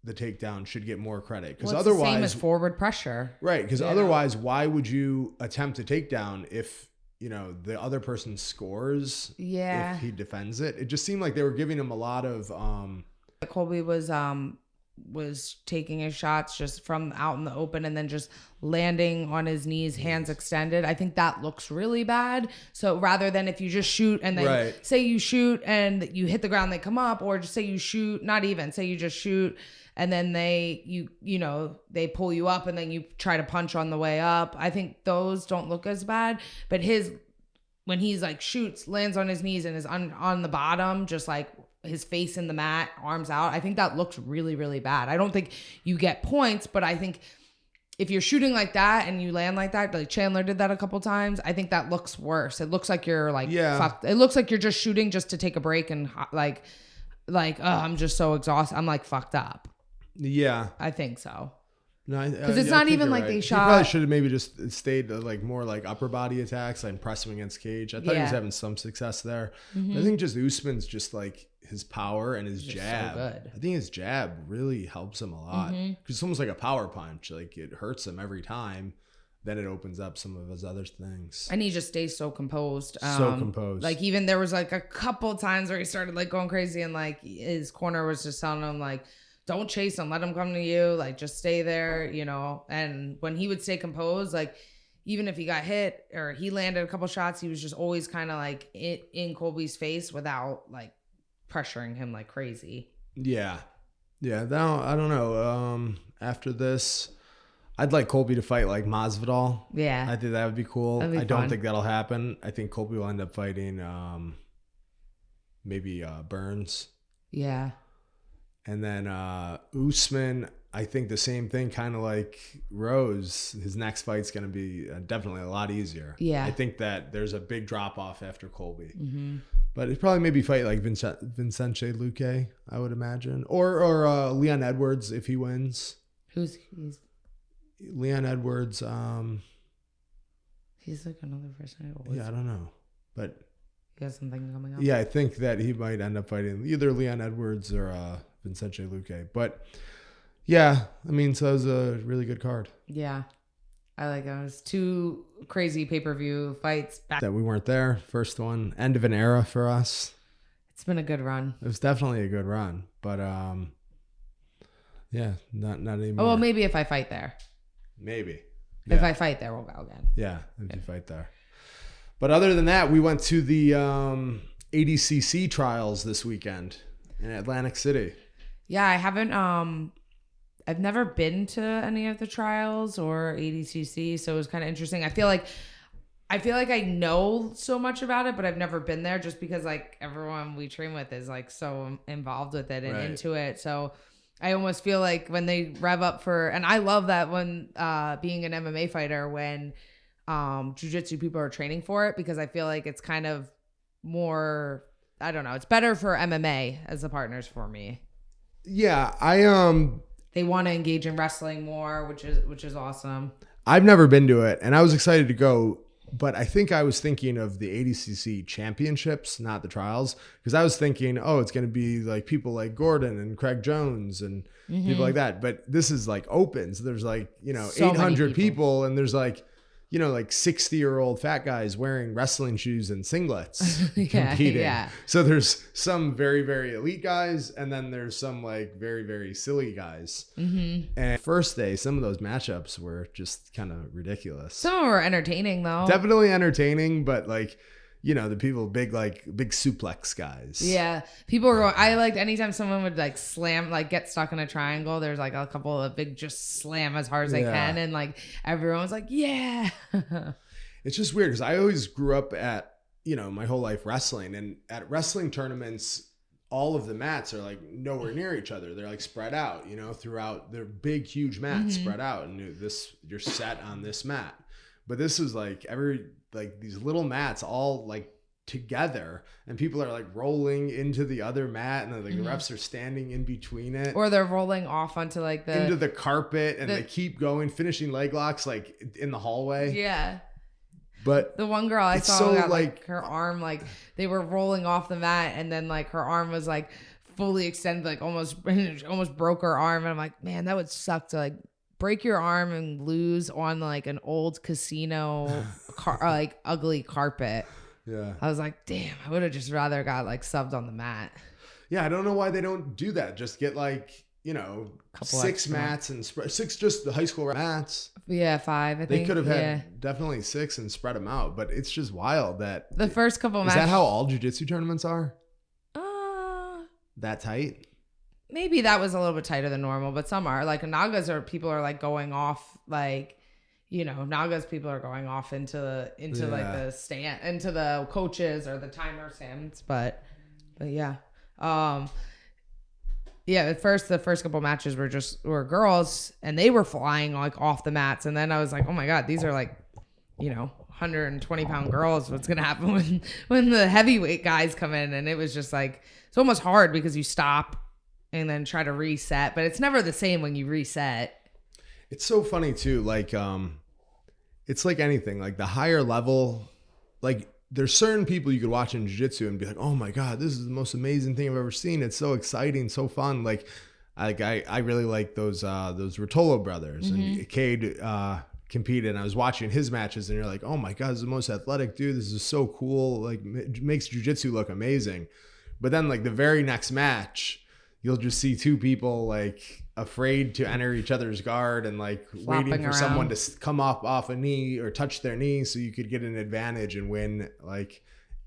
the takedown should get more credit, because otherwise, the same as forward pressure, right? Because otherwise, why would you attempt a takedown if the other person scores? If he defends it, it just seemed like they were giving him a lot of. Colby was taking his shots just from out in the open and then just landing on his knees, hands extended. I think that looks really bad. So rather than if you just shoot and then say you shoot and you hit the ground, they come up, or just say you shoot, say you just shoot and then they pull you up and then you try to punch on the way up. I think those don't look as bad, but when he's like shoots, lands on his knees and is on the bottom, just like his face in the mat, arms out, I think that looks really, really bad. I don't think you get points, but I think if you're shooting like that and you land like that, like Chandler did that a couple times, I think that looks worse. It looks like you're like, fucked. It looks like you're just shooting just to take a break and like, oh, I'm just so exhausted. I'm like fucked up. Yeah. I think so. No, because it's not even like they shot. He probably should have maybe just stayed like more like upper body attacks and press him against cage. I thought he was having some success there. I think just Usman's just like his power and his jab. So good. I think his jab really helps him a lot because it's almost like a power punch. Like it hurts him every time, then it opens up some of his other things. And he just stays so composed. So composed. Like even there was like a couple times where he started like going crazy and like his corner was just telling him like, don't chase him, let him come to you, like just stay there, you know. And when he would stay composed, like even if he got hit or he landed a couple shots, he was just always kind of like in Colby's face without like pressuring him like crazy. Yeah. Yeah. Now, I don't know. After this, I'd like Colby to fight like Masvidal. Yeah. I think that would be cool. That'd be I don't fun. think that'll happen. I think Colby will end up fighting maybe Burns. Yeah. And then Usman, I think the same thing, kind of like Rose. His next fight's going to be definitely a lot easier. Yeah. I think that there's a big drop off after Colby. Mm-hmm. But it'd probably maybe fight like Vicente Luque, I would imagine. Or Leon Edwards if he wins. He's Leon Edwards. he's like another person. Yeah, I don't know. But he has something coming up. yeah, I think that he might end up fighting either Leon Edwards or Vicente Luque. But yeah, I mean, so it was a really good card. Yeah. I like it. It was 2 crazy pay-per-view fights back. That we weren't there. First one, end of an era for us. It's been a good run. It was definitely a good run. But yeah, not anymore. Oh, well, maybe if I fight there. Maybe. If Yeah. I fight there, we'll go again. Yeah, if you fight there. But other than that, we went to the ADCC Trials this weekend in Atlantic City. Yeah, I haven't I've never been to any of the trials or ADCC, so it was kind of interesting. I feel like I know so much about it, but I've never been there just because like everyone we train with is like so involved with it and Right. into it. So I almost feel like when they rev up for, and I love that when being an MMA fighter, when jiu-jitsu people are training for it, because I feel like it's kind of more, I don't know, it's better for MMA as the partners for me. Yeah, They want to engage in wrestling more, which is awesome. I've never been to it, and I was excited to go, but I think I was thinking of the ADCC championships, not the trials, because I was thinking, oh, it's going to be like people like Gordon and Craig Jones and people like that. But this is like opens. There's like, So many 800 people. people, and there's like, like 60-year-old fat guys wearing wrestling shoes and singlets competing. Yeah. So there's some very, very elite guys, and then there's some like very, very silly guys. Mm-hmm. And first day, some of those matchups were just kind of ridiculous. Some were entertaining though. Definitely entertaining, but like, the people big suplex guys. Yeah, people were going. I liked anytime someone would like slam, like get stuck in a triangle. There's like a couple of big just slam as hard as they can, and like everyone was like, yeah. It's just weird because I always grew up at my whole life wrestling, and at wrestling tournaments, all of the mats are like nowhere near each other. They're like spread out, throughout. They're big, huge mats spread out, and you're set on this mat. But this is like these little mats all like together, and people are like rolling into the other mat, and then like the refs are standing in between it, Or they're rolling off onto like into the carpet, and they keep going, finishing leg locks like in the hallway. Yeah. But The one girl I it's saw so, got like- her arm, like they were rolling off the mat, and then like her arm was like fully extended, like almost broke her arm. And I'm like, man, that would suck to like break your arm and lose on like an old casino like ugly carpet. yeah. I was like, damn, I would have just rather got like subbed on the mat. Yeah, I don't know why they don't do that. Just get like, Couple 6 extra. mats and spread 6 just the high school mats. Yeah, 5. I think They could have yeah. had definitely 6 and spread them out, but it's just wild that The first couple is matches. that how all jiu-jitsu tournaments are? Uh, That tight? maybe that was a little bit tighter than normal, but some are like Nagas are people are like going off like, Nagas people are going off into like the stand, into the coaches or the timer stands, but yeah. Yeah, the first couple matches were girls, and they were flying like off the mats, and then I was like, oh my god, these are like, 120-pound girls. What's gonna happen when the heavyweight guys come in? And it was just like, it's almost hard because you stop and then try to reset, but it's never the same when you reset. It's so funny too, like it's like anything, like the higher level, like there's certain people you could watch in jiu-jitsu and be like, oh my god, this is the most amazing thing I've ever seen. It's so exciting, so fun. Like I really like those Rotolo brothers and Cade competed, and I was watching his matches, and you're like, oh my God, this is the most athletic dude. This is so cool. Like, it makes jiu-jitsu look amazing. But then like the very next match, you'll just see two people like afraid to enter each other's guard and like Flopping waiting for around. someone to come up off a knee or touch their knee so you could get an advantage and win like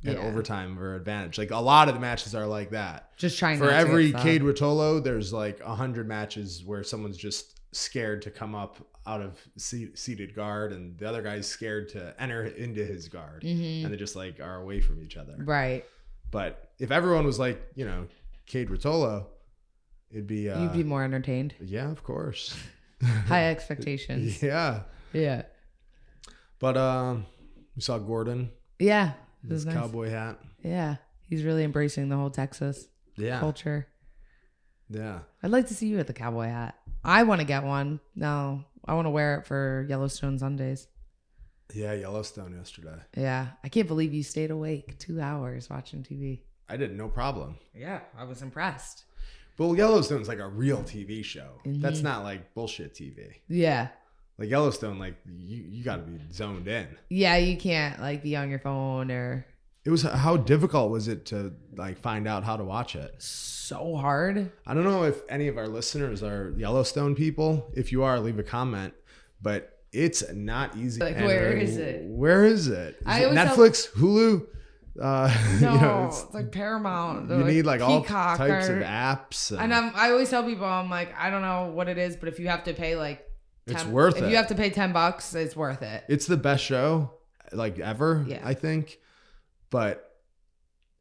an overtime or advantage. Like a lot of the matches are like that. Just trying for not to every get Cade Rotolo, there's like 100 matches where someone's just scared to come up out of seated guard, and the other guy's scared to enter into his guard, and they just like are away from each other. Right. But if everyone was like, you know, Cade Rotolo, it'd be You'd be more entertained. yeah, of course. High expectations. Yeah. Yeah. But we saw Gordon. Yeah. It His was nice. cowboy hat. Yeah. He's really embracing the whole Texas culture. Yeah. I'd like to see you with the cowboy hat. I want to get one. No, I want to wear it for Yellowstone Sundays. Yeah, Yellowstone yesterday. Yeah. I can't believe you stayed awake 2 hours watching TV. I did, no problem. Yeah. I was impressed. Well, Yellowstone's like a real TV show. That's not like bullshit TV. Yeah. Like Yellowstone, like you got to be zoned in. Yeah. You can't like be on your phone or. It was, how difficult was it to like find out how to watch it? So hard. I don't know if any of our listeners are Yellowstone people. If you are, leave a comment. But it's not easy. Like, where is it? Where is it? Is I it always Netflix, Hulu? No, you know, it's like Paramount. You need like all Peacock types of apps. And I always tell people, I'm like, I don't know what it is, but if you have to pay like, it's worth it. If you have to pay $10, it's worth it. It's the best show like ever, Yeah. I think. But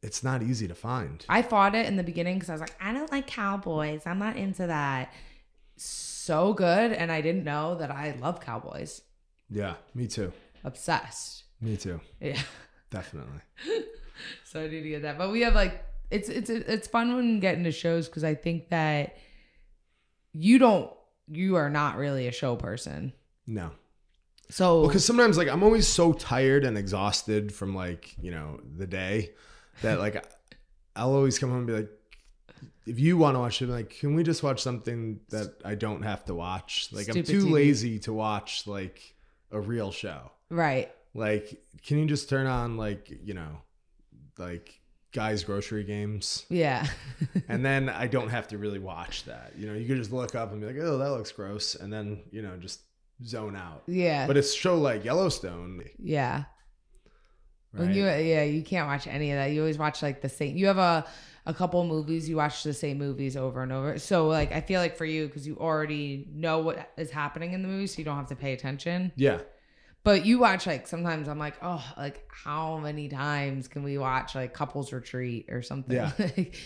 it's not easy to find. I fought it in the beginning because I was like, I don't like cowboys. I'm not into that. So good. And I didn't know that I love cowboys. Yeah, me too. Obsessed. Me too. Yeah. Definitely. So I need to get that. But we have like, it's fun when we get into shows because I think that you are not really a show person. No. So because sometimes like I'm always so tired and exhausted from like, you know, the day that like I'll always come home and be like, if you want to watch it, like, can we just watch something that I don't have to watch? Like Stupid I'm too TV. lazy to watch like a real show. right. Like, can you just turn on like, you know, like Guys Grocery Games? Yeah. And then I don't have to really watch that. You know, you could just look up and be like, oh, that looks gross. And then, you know, just zone out. Yeah. But it's a show like Yellowstone. Yeah. Right? When you can't watch any of that. You always watch like the same. You have a couple movies. You watch the same movies over and over. So like I feel like for you, because you already know what is happening in the movie, so you don't have to pay attention. Yeah. But you watch like sometimes I'm like, oh, like how many times can we watch like Couples Retreat or something? Yeah.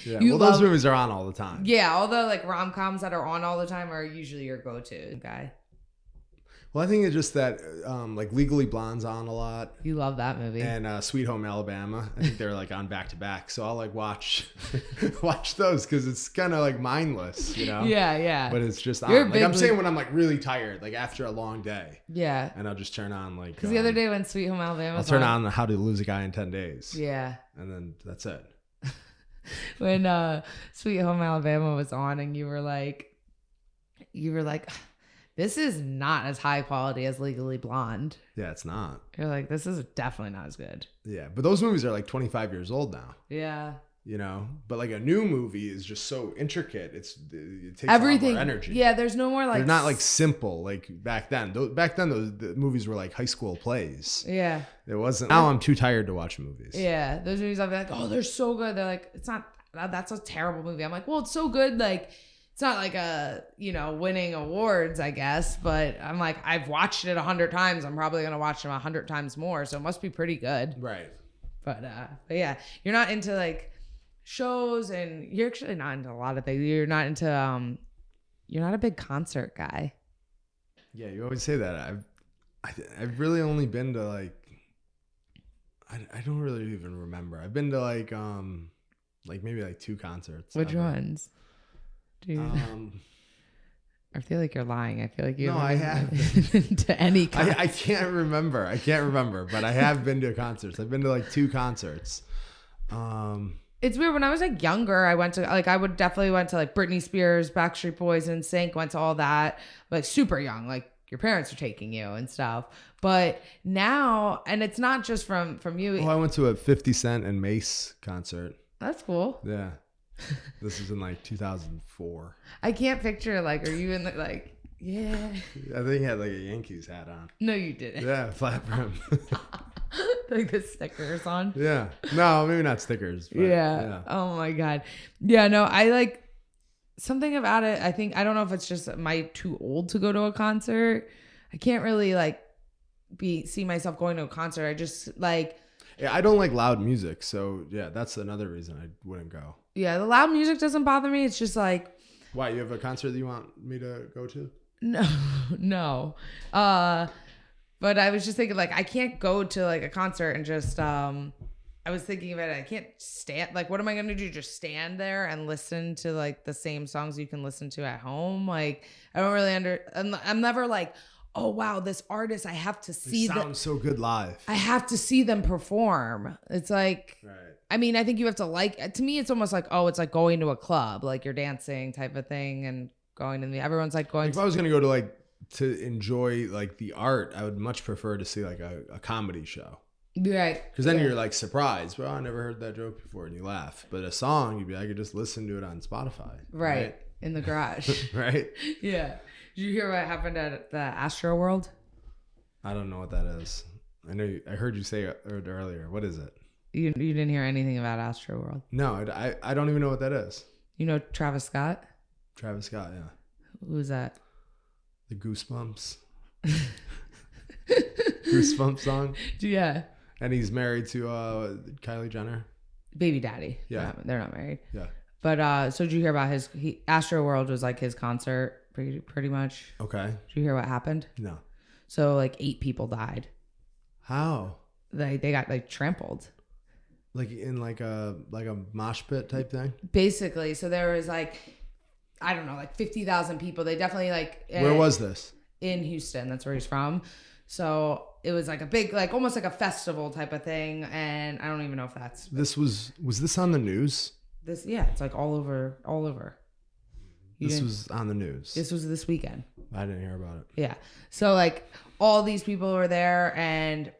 Yeah. You Well, those movies are on all the time. Yeah, all the like rom-coms that are on all the time are usually your go-to guy. Well, I think it's just that like Legally Blonde's on a lot. You love that movie. And Sweet Home Alabama. I think they're like on back to back. So I'll like watch those because it's kind of like mindless, you know? Yeah, yeah. But it's just You're on. Like I'm saying when I'm like really tired, like after a long day. Yeah. And I'll just turn on like. Because the other day when Sweet Home Alabama I'll turn on How to Lose a Guy in 10 Days. Yeah. And then that's it. When Sweet Home Alabama was on and you were like, this is not as high quality as Legally Blonde. Yeah, it's not. You're like, this is definitely not as good. Yeah, but those movies are like 25 years old now. Yeah. You know, but like a new movie is just so intricate. It takes Everything. a lot more energy. Yeah, there's no more like. They're not like simple like back then. Back then, the movies were like high school plays. Yeah. It wasn't. Now I'm too tired to watch movies. Yeah, those movies I'll be like, oh, they're so good. They're like, it's not. That's a terrible movie. I'm like, well, it's so good. Like, it's not like winning awards, I guess. But I'm like, I've watched it 100 times. I'm probably gonna watch them 100 times more. So it must be pretty good. Right. But yeah, you're not into like shows, and you're actually not into a lot of things. You're not into you're not a big concert guy. Yeah, you always say that. I've really only been to like I don't really even remember. I've been to like maybe like 2 concerts. Which ever. ones? Dude. I feel like you're lying. I feel like you. No, I have been to any concert. I can't remember, but I have been to concerts. I've been to like 2 concerts. It's weird. When I was like younger, I went to like I would definitely went to like Britney Spears, Backstreet Boys, and NSYNC. Went to all that like super young, like your parents are taking you and stuff. But now, and it's not just from you. Oh, I went to a 50 Cent and Mace concert. That's cool. Yeah. This is in like 2004. I can't picture, like, are you in the, like, yeah. I think he had like a Yankees hat on. No, you didn't. Yeah, flat brim. Like the stickers on. Yeah. No, maybe not stickers. But yeah. Oh my God. Yeah, no, I like something about it. I think, I don't know if it's just, am I too old to go to a concert? I can't really like see myself going to a concert. I just like. Yeah, I don't like loud music. So yeah, that's another reason I wouldn't go. Yeah, the loud music doesn't bother me. It's just like. Why, you have a concert that you want me to go to? No. But I was just thinking, like, I can't go to like a concert and just, I was thinking about it. I can't stand, like, what am I going to do? Just stand there and listen to like the same songs you can listen to at home? Like, I don't really I'm never like, oh wow, this artist, I have to see them. Sounds so good live. I have to see them perform. It's like, right. I mean, I think you have to like, to me, it's almost like, oh, it's like going to a club, like you're dancing type of thing and going to everyone's like going. If I was going to go to like, to enjoy like the art, I would much prefer to see like a comedy show. Right. Because then you're like surprised. Well, I never heard that joke before, and you laugh. But a song, you'd be like, I could just listen to it on Spotify. Right. In the garage. Right. Yeah. Did you hear what happened at the Astro World? I don't know what that is. I heard you say it earlier. What is it? You didn't hear anything about Astro World? No, I don't even know what that is. You know Travis Scott? Travis Scott, yeah. Who's that? The Goosebumps. Goosebumps song. Yeah. And he's married to Kylie Jenner. Baby daddy. Yeah. They're not married. Yeah. But so did you hear about Astro World was like his concert pretty much? Okay. Did you hear what happened? No. So like 8 people died. How? They got like trampled. Like in like a mosh pit type thing? Basically. So there was like, I don't know, like 50,000 people. They definitely like. Where was this? In Houston. That's where he's from. So it was like a big, like almost like a festival type of thing. And I don't even know if that's. Was this on the news? Yeah, it's like all over. This was on the news. This was this weekend. I didn't hear about it. Yeah. So like all these people were there and,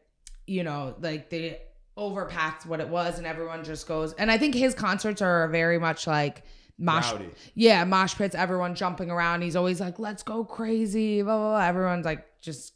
you know, like they overpacked what it was and everyone just goes. And I think his concerts are very much like mosh pits, everyone jumping around. He's always like, let's go crazy, blah, blah, blah. Everyone's like just,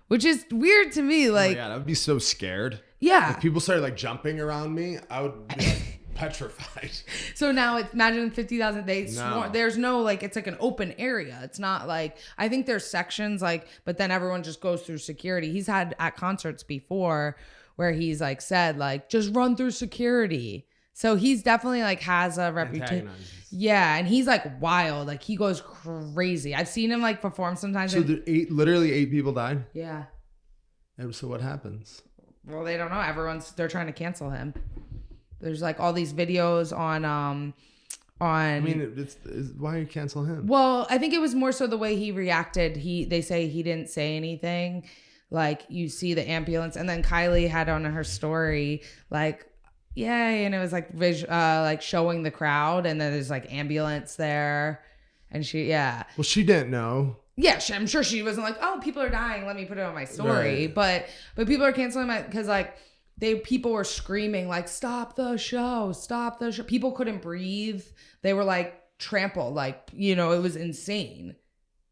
which is weird to me. Like, I would be so scared. Yeah. If people started like jumping around me, I would be like petrified. So now imagine 50,000. No. There's no like, it's like an open area. It's not like, I think there's sections like, but then everyone just goes through security. He's had at concerts before where he's like said like, just run through security. So he's definitely like has a reputation. Yeah. And he's like wild. Like he goes crazy. I've seen him like perform sometimes. So literally 8 people died? Yeah. And so what happens? Well, they don't know. They're trying to cancel him. There's like all these videos on. I mean, why you cancel him? Well, I think it was more so the way he reacted. They say he didn't say anything. Like you see the ambulance, and then Kylie had on her story like, yay, and it was like like showing the crowd, and then there's like ambulance there, and Well, she didn't know. Yeah, I'm sure she wasn't like, oh, people are dying, let me put it on my story. Right. But people are canceling it because like people were screaming like, stop the show. People couldn't breathe. They were like trampled, like, you know, it was insane.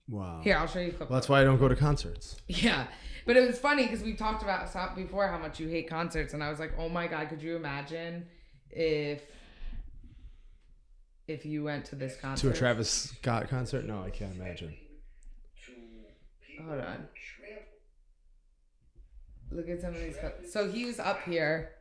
Wow. Here, I'll show you a clip. Well, that's why I don't go to concerts. Yeah. But it was funny because we talked about before how much you hate concerts, and I was like, oh my God, could you imagine if you went to this concert? To a Travis Scott concert? No, I can't imagine. Hold on. Look at some of these. So he was up here.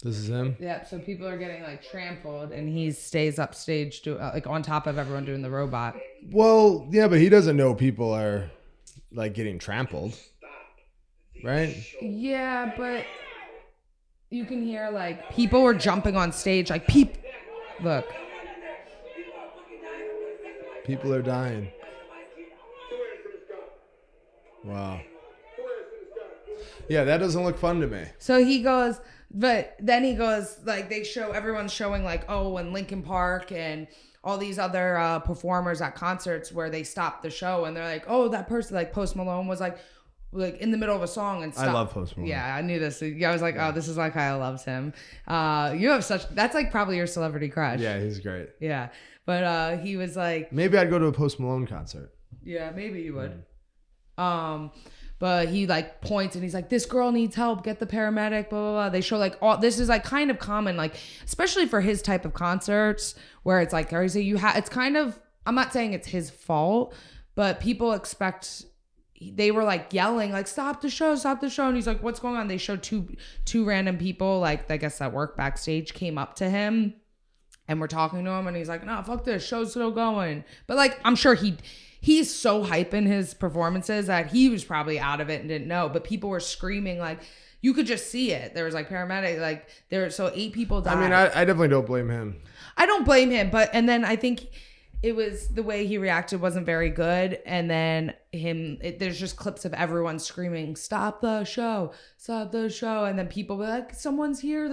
This is him? Yeah, so people are getting like trampled and he stays upstage like on top of everyone doing the robot. Well, yeah, but he doesn't know people are like getting trampled. Right? Yeah, but you can hear like people were jumping on stage like look. People are dying. Wow. Yeah, that doesn't look fun to me. So he goes, but then he goes like everyone's showing like, oh, and Linkin Park and all these other performers at concerts where they stop the show and they're like, oh, that person, like Post Malone was like in the middle of a song and stopped. I love Post Malone. Yeah, I knew this. I was like, oh, this is why Kyle loves him. You have that's like probably your celebrity crush. Yeah, he's great. Yeah. But he was like, maybe I'd go to a Post Malone concert. Yeah, maybe you would. But he like points and he's like, this girl needs help, get the paramedic, blah, blah, blah. They show like all this is like kind of common, like especially for his type of concerts where it's like, it's kind of, I'm not saying it's his fault, but people expect, they were like yelling like, stop the show. And he's like, what's going on? They showed two random people, like I guess that work backstage, came up to him and we're talking to him and he's like, no, fuck this, show's still going. But like, I'm sure he's so hype in his performances that he was probably out of it and didn't know, but people were screaming, like you could just see it. There was like paramedic, like so 8 people died. I mean, I definitely don't blame him. I don't blame him, and then I think it was the way he reacted wasn't very good. And then there's just clips of everyone screaming, stop the show. And then people were like, someone's here.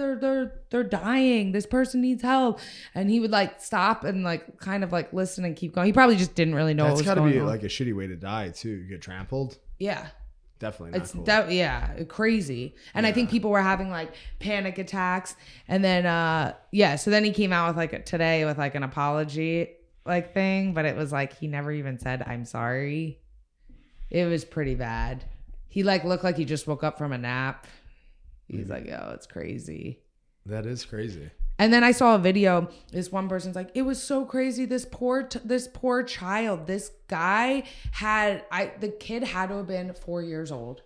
They're dying. This person needs help. And he would like stop and like kind of like listen and keep going. He probably just didn't really know what was going on. That's gotta be like a shitty way to die too. You get trampled. Yeah. Definitely not cool. Crazy. And I think people were having like panic attacks. And then, so then he came out with like today with like an apology like thing, but it was like he never even said I'm sorry. It was pretty bad. He like looked like he just woke up from a nap. He's like, yo, it's crazy. That is crazy. And then I saw a video. This one person's like, it was so crazy. This poor child. This guy the kid had to have been 4 years old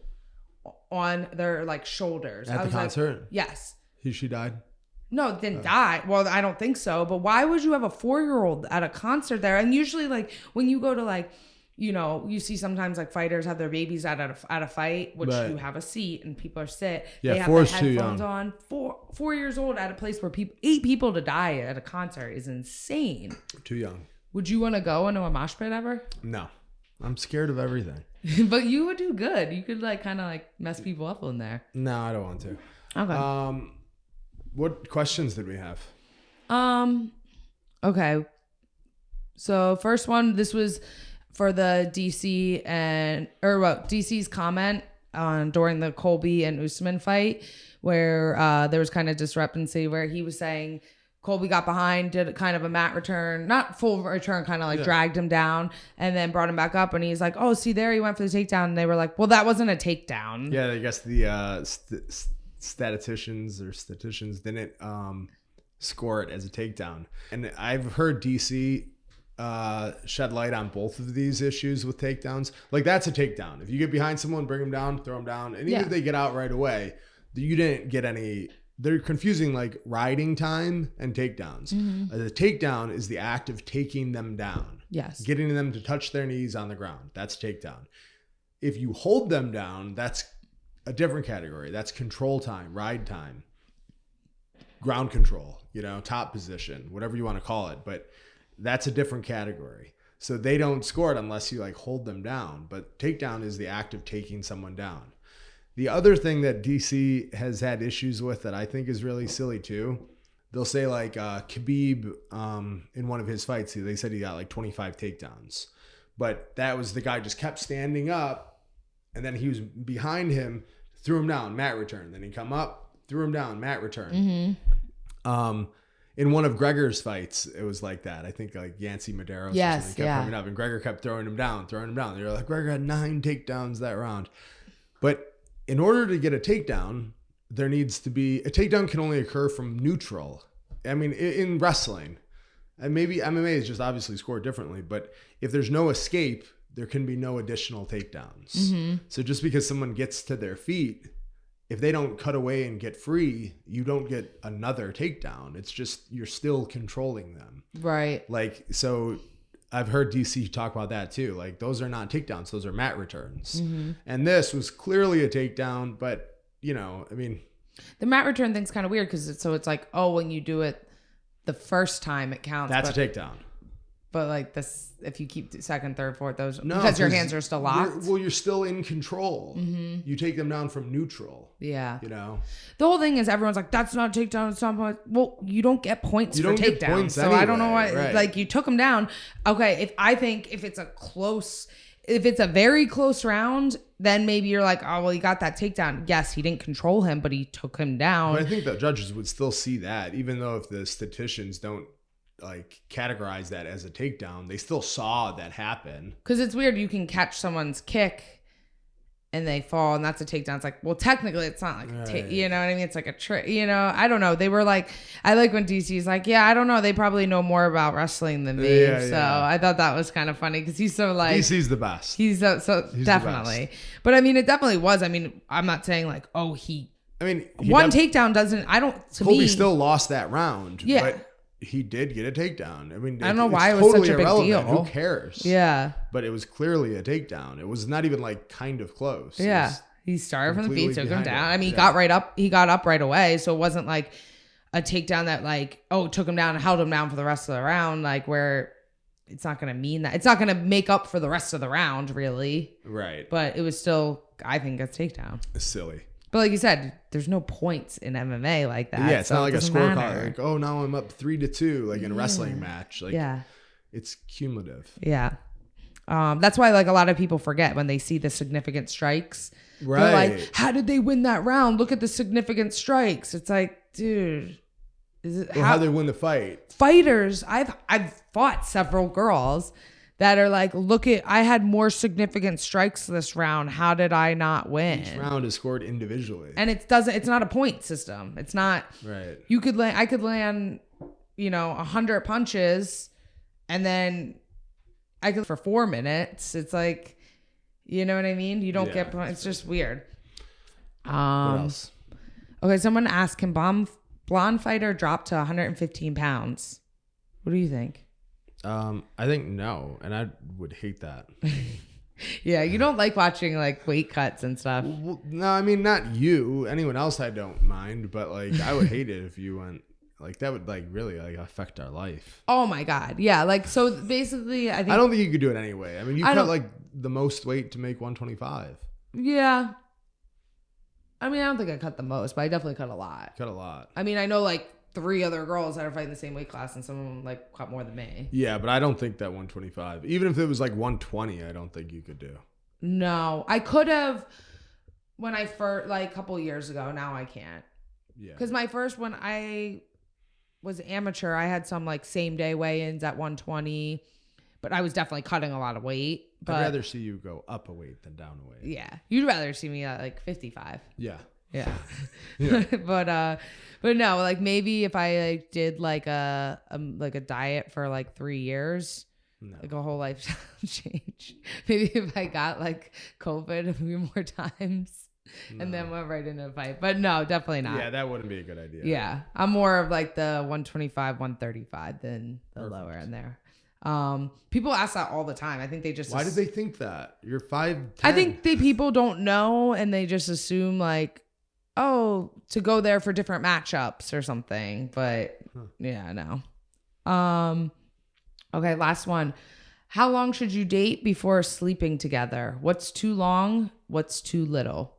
on their like shoulders at the concert. Like, yes. She died. No, didn't die. Well, I don't think so. But why would you have a 4-year-old at a concert there? And usually, like when you go to like, you know, you see sometimes like fighters have their babies at a fight, which you have a seat and people are sit. Yeah, they have 4 the is too headphones young. on. 4 years old at a place where 8 people to die at a concert is insane. Too young. Would you want to go into a mosh pit ever? No, I'm scared of everything. But you would do good. You could like kind of like mess people up in there. No, I don't want to. Okay. What questions did we have? Okay. So first one, this was for the DC's comment on during the Colby and Usman fight, where there was kind of discrepancy where he was saying Colby got behind, did kind of a mat return, not full return, kind of like dragged him down and then brought him back up. And he's like, oh, see there, he went for the takedown. And they were like, well, that wasn't a takedown. Yeah, I guess the statisticians didn't score it as a takedown. And I've heard DC shed light on both of these issues with takedowns. Like that's a takedown. If you get behind someone, bring them down, throw them down. And even if they get out right away, you didn't get any. They're confusing like riding time and takedowns. Mm-hmm. The takedown is the act of taking them down. Yes. Getting them to touch their knees on the ground. That's takedown. If you hold them down, that's a different category. That's control time, ride time, ground control, top position, whatever you want to call it. But that's a different category. So they don't score it unless you like hold them down. But takedown is the act of taking someone down. The other thing that DC has had issues with that I think is really silly too, they'll say like Khabib in one of his fights, they said he got like 25 takedowns. But that was the guy just kept standing up and then he was behind him, threw him down, mat return. Then he come up, threw him down, mat return. Mm-hmm. In one of Gregor's fights, it was like that. I think like Yancy Medeiros kept coming up and Gregor kept throwing him down. They're like, Gregor had 9 takedowns that round. But in order to get a takedown, there needs to be a takedown can only occur from neutral. I mean, in wrestling, and maybe MMA is just obviously scored differently, but if there's no escape, there can be no additional takedowns. Mm-hmm. So just because someone gets to their feet, if they don't cut away and get free, you don't get another takedown. It's just, you're still controlling them. Right. Like, so I've heard DC talk about that too. Like those are not takedowns. Those are mat returns. Mm-hmm. And this was clearly a takedown, but I mean. The mat return thing's kind of weird because it's like, oh, when you do it the first time it counts. That's a takedown. But like this, if you keep second, third, fourth, those No, because your hands are still locked. You're still in control. You take them down from neutral. Yeah. You know, the whole thing is everyone's like, that's not a takedown. It's not. Well, you don't get points for takedowns. So anyway, I don't know why. Right. Like you took them down. Okay. If it's a very close round, then maybe you're like, oh, well, he got that takedown. Yes, he didn't control him, but he took him down. But I think the judges would still see that, even though if the statisticians don't like categorize that as a takedown, they still saw that happen. Because it's weird. You can catch someone's kick and they fall, and that's a takedown. It's like, well, technically, it's not like you know what I mean? It's like a trick. You know, I don't know. They were like, I like when DC's like, yeah, I don't know. They probably know more about wrestling than me. So I thought that was kind of funny because he's so like DC's the best. He's definitely. But I mean, it definitely was. I mean, I'm not saying like, oh, one takedown doesn't. I don't. To Colby me, still lost that round. Yeah. But he did get a takedown. I mean, I don't know why it was such a big deal. Who cares? Yeah. But it was clearly a takedown. It was not even like kind of close. Yeah. He started from the feet, took him down. I mean, he got right up. He got up right away. So it wasn't like a takedown that like, oh, took him down and held him down for the rest of the round. Like where it's not going to mean that. It's not going to make up for the rest of the round, really. Right. But it was still, I think, a takedown. It's silly. But like you said, there's no points in MMA like that. Yeah, it's not like a scorecard. Like, oh, now I'm up 3-2, like in a wrestling match. Like, it's cumulative. Yeah. That's why like a lot of people forget when they see the significant strikes. Right. They're like, how did they win that round? Look at the significant strikes. It's like, dude, is it how they win the fight? Fighters, I've fought several girls that are like, I had more significant strikes this round. How did I not win? Each round is scored individually. And it's not a point system. It's not. Right. I could land, 100 punches and then I could for 4 minutes. It's like, you know what I mean? You don't get points. It's just weird. What else? Okay, someone asked, can blonde fighter drop to 115 pounds? What do you think? I think no, and I would hate that. Yeah, you don't like watching like weight cuts and stuff. Well, no, I mean not you. Anyone else I don't mind, but like I would hate it if you went like that would like really like affect our life. Oh my god, yeah. Like so, basically, I don't think you could do it anyway. I mean, you cut like the most weight to make 125. Yeah. I mean, I don't think I cut the most, but I definitely cut a lot. Cut a lot. I mean, I know like 3 other girls that are fighting the same weight class, and some of them like cut more than me. Yeah, but I don't think that 125. Even if it was like 120, I don't think you could do. No, I could have when I first like a couple years ago. Now I can't. Yeah. Because my first when I was amateur, I had some like same day weigh-ins at 120, but I was definitely cutting a lot of weight. But I'd rather see you go up a weight than down a weight. Yeah, you'd rather see me at like 55. Yeah. Yeah. But no, like maybe if I like did like a diet for like 3 years, like a whole lifestyle change. Maybe if I got like COVID a few more times and then went right into a fight. But no, definitely not. Yeah, that wouldn't be a good idea. Yeah. I'm more of like the 125, 135 than the lower end there. People ask that all the time. I think they just why did they think that? You're 5'10". I think people don't know and they just assume like, oh, to go there for different matchups or something. But yeah, no. Okay, last one. How long should you date before sleeping together? What's too long? What's too little?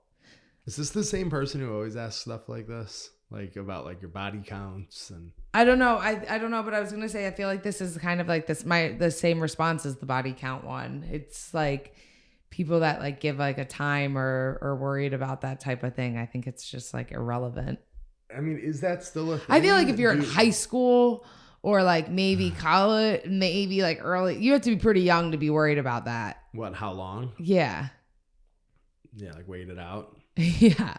Is this the same person who always asks stuff like this? Like about like your body counts and I don't know. I don't know, but I was gonna say I feel like this is kind of like the same response as the body count one. It's like people that like give like a time or worried about that type of thing. I think it's just like irrelevant. I mean, is that still a thing? I feel like if you're in high school or like maybe college, maybe like early, you have to be pretty young to be worried about that. What? How long? Yeah. Yeah, like wait it out. Yeah.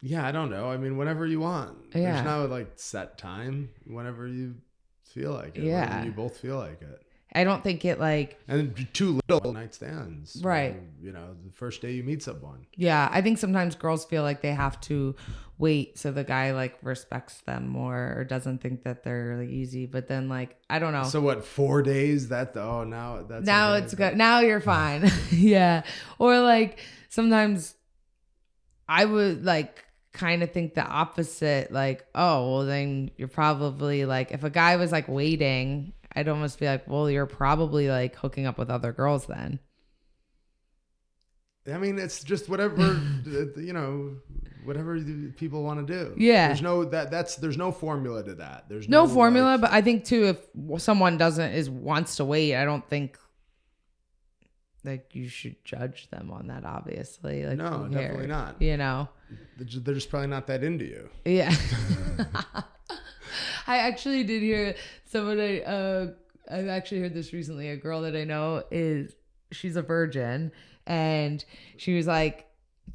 Yeah, I don't know. I mean, whenever you want. Yeah. There's no like set time. Whenever you feel like it. Yeah. Whenever you both feel like it. I don't think it like... And too little night stands. Right. You know, the first day you meet someone. Yeah. I think sometimes girls feel like they have to wait so the guy like respects them more or doesn't think that they're like easy. But then like, I don't know. So what, 4 days? Now it's good. Now you're fine. Yeah. Or like sometimes I would like kind of think the opposite. Like, oh, well then you're probably like, if a guy was like waiting I'd almost be like, well, you're probably like hooking up with other girls then. I mean, it's just whatever, whatever people want to do. Yeah. There's no formula to that. There's no formula, but I think too, if someone wants to wait, I don't think like you should judge them on that, obviously. Like, no, definitely not. They're just probably not that into you. Yeah. I actually did hear somebody, I've actually heard this recently. A girl that I know she's a virgin, and she was like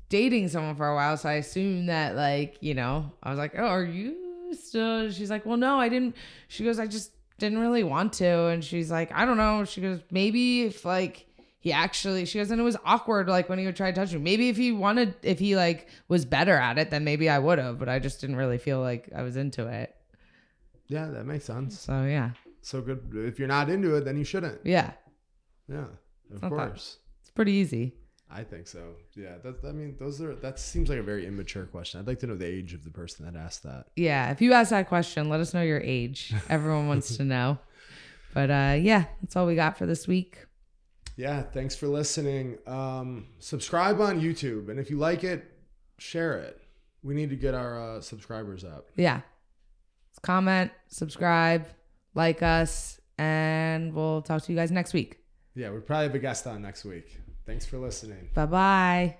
dating someone for a while. So I assumed that like, I was like, oh, are you still? She's like, well, no, I didn't. She goes, I just didn't really want to. And she's like, I don't know. She goes, maybe if like, she goes, and it was awkward, like when he would try to touch me. Maybe if he like was better at it, then maybe I would have, but I just didn't really feel like I was into it. Yeah, that makes sense. So yeah. So good. If you're not into it, then you shouldn't. Yeah. Yeah, of course. It's pretty easy. I think so. Yeah. That seems like a very immature question. I'd like to know the age of the person that asked that. Yeah. If you ask that question, let us know your age. Everyone wants to know. But yeah, that's all we got for this week. Yeah, thanks for listening. Subscribe on YouTube, and if you like it, share it. We need to get our subscribers up. Yeah. Comment, subscribe, like us, and we'll talk to you guys next week. Yeah, we'll probably have a guest on next week. Thanks for listening. Bye-bye.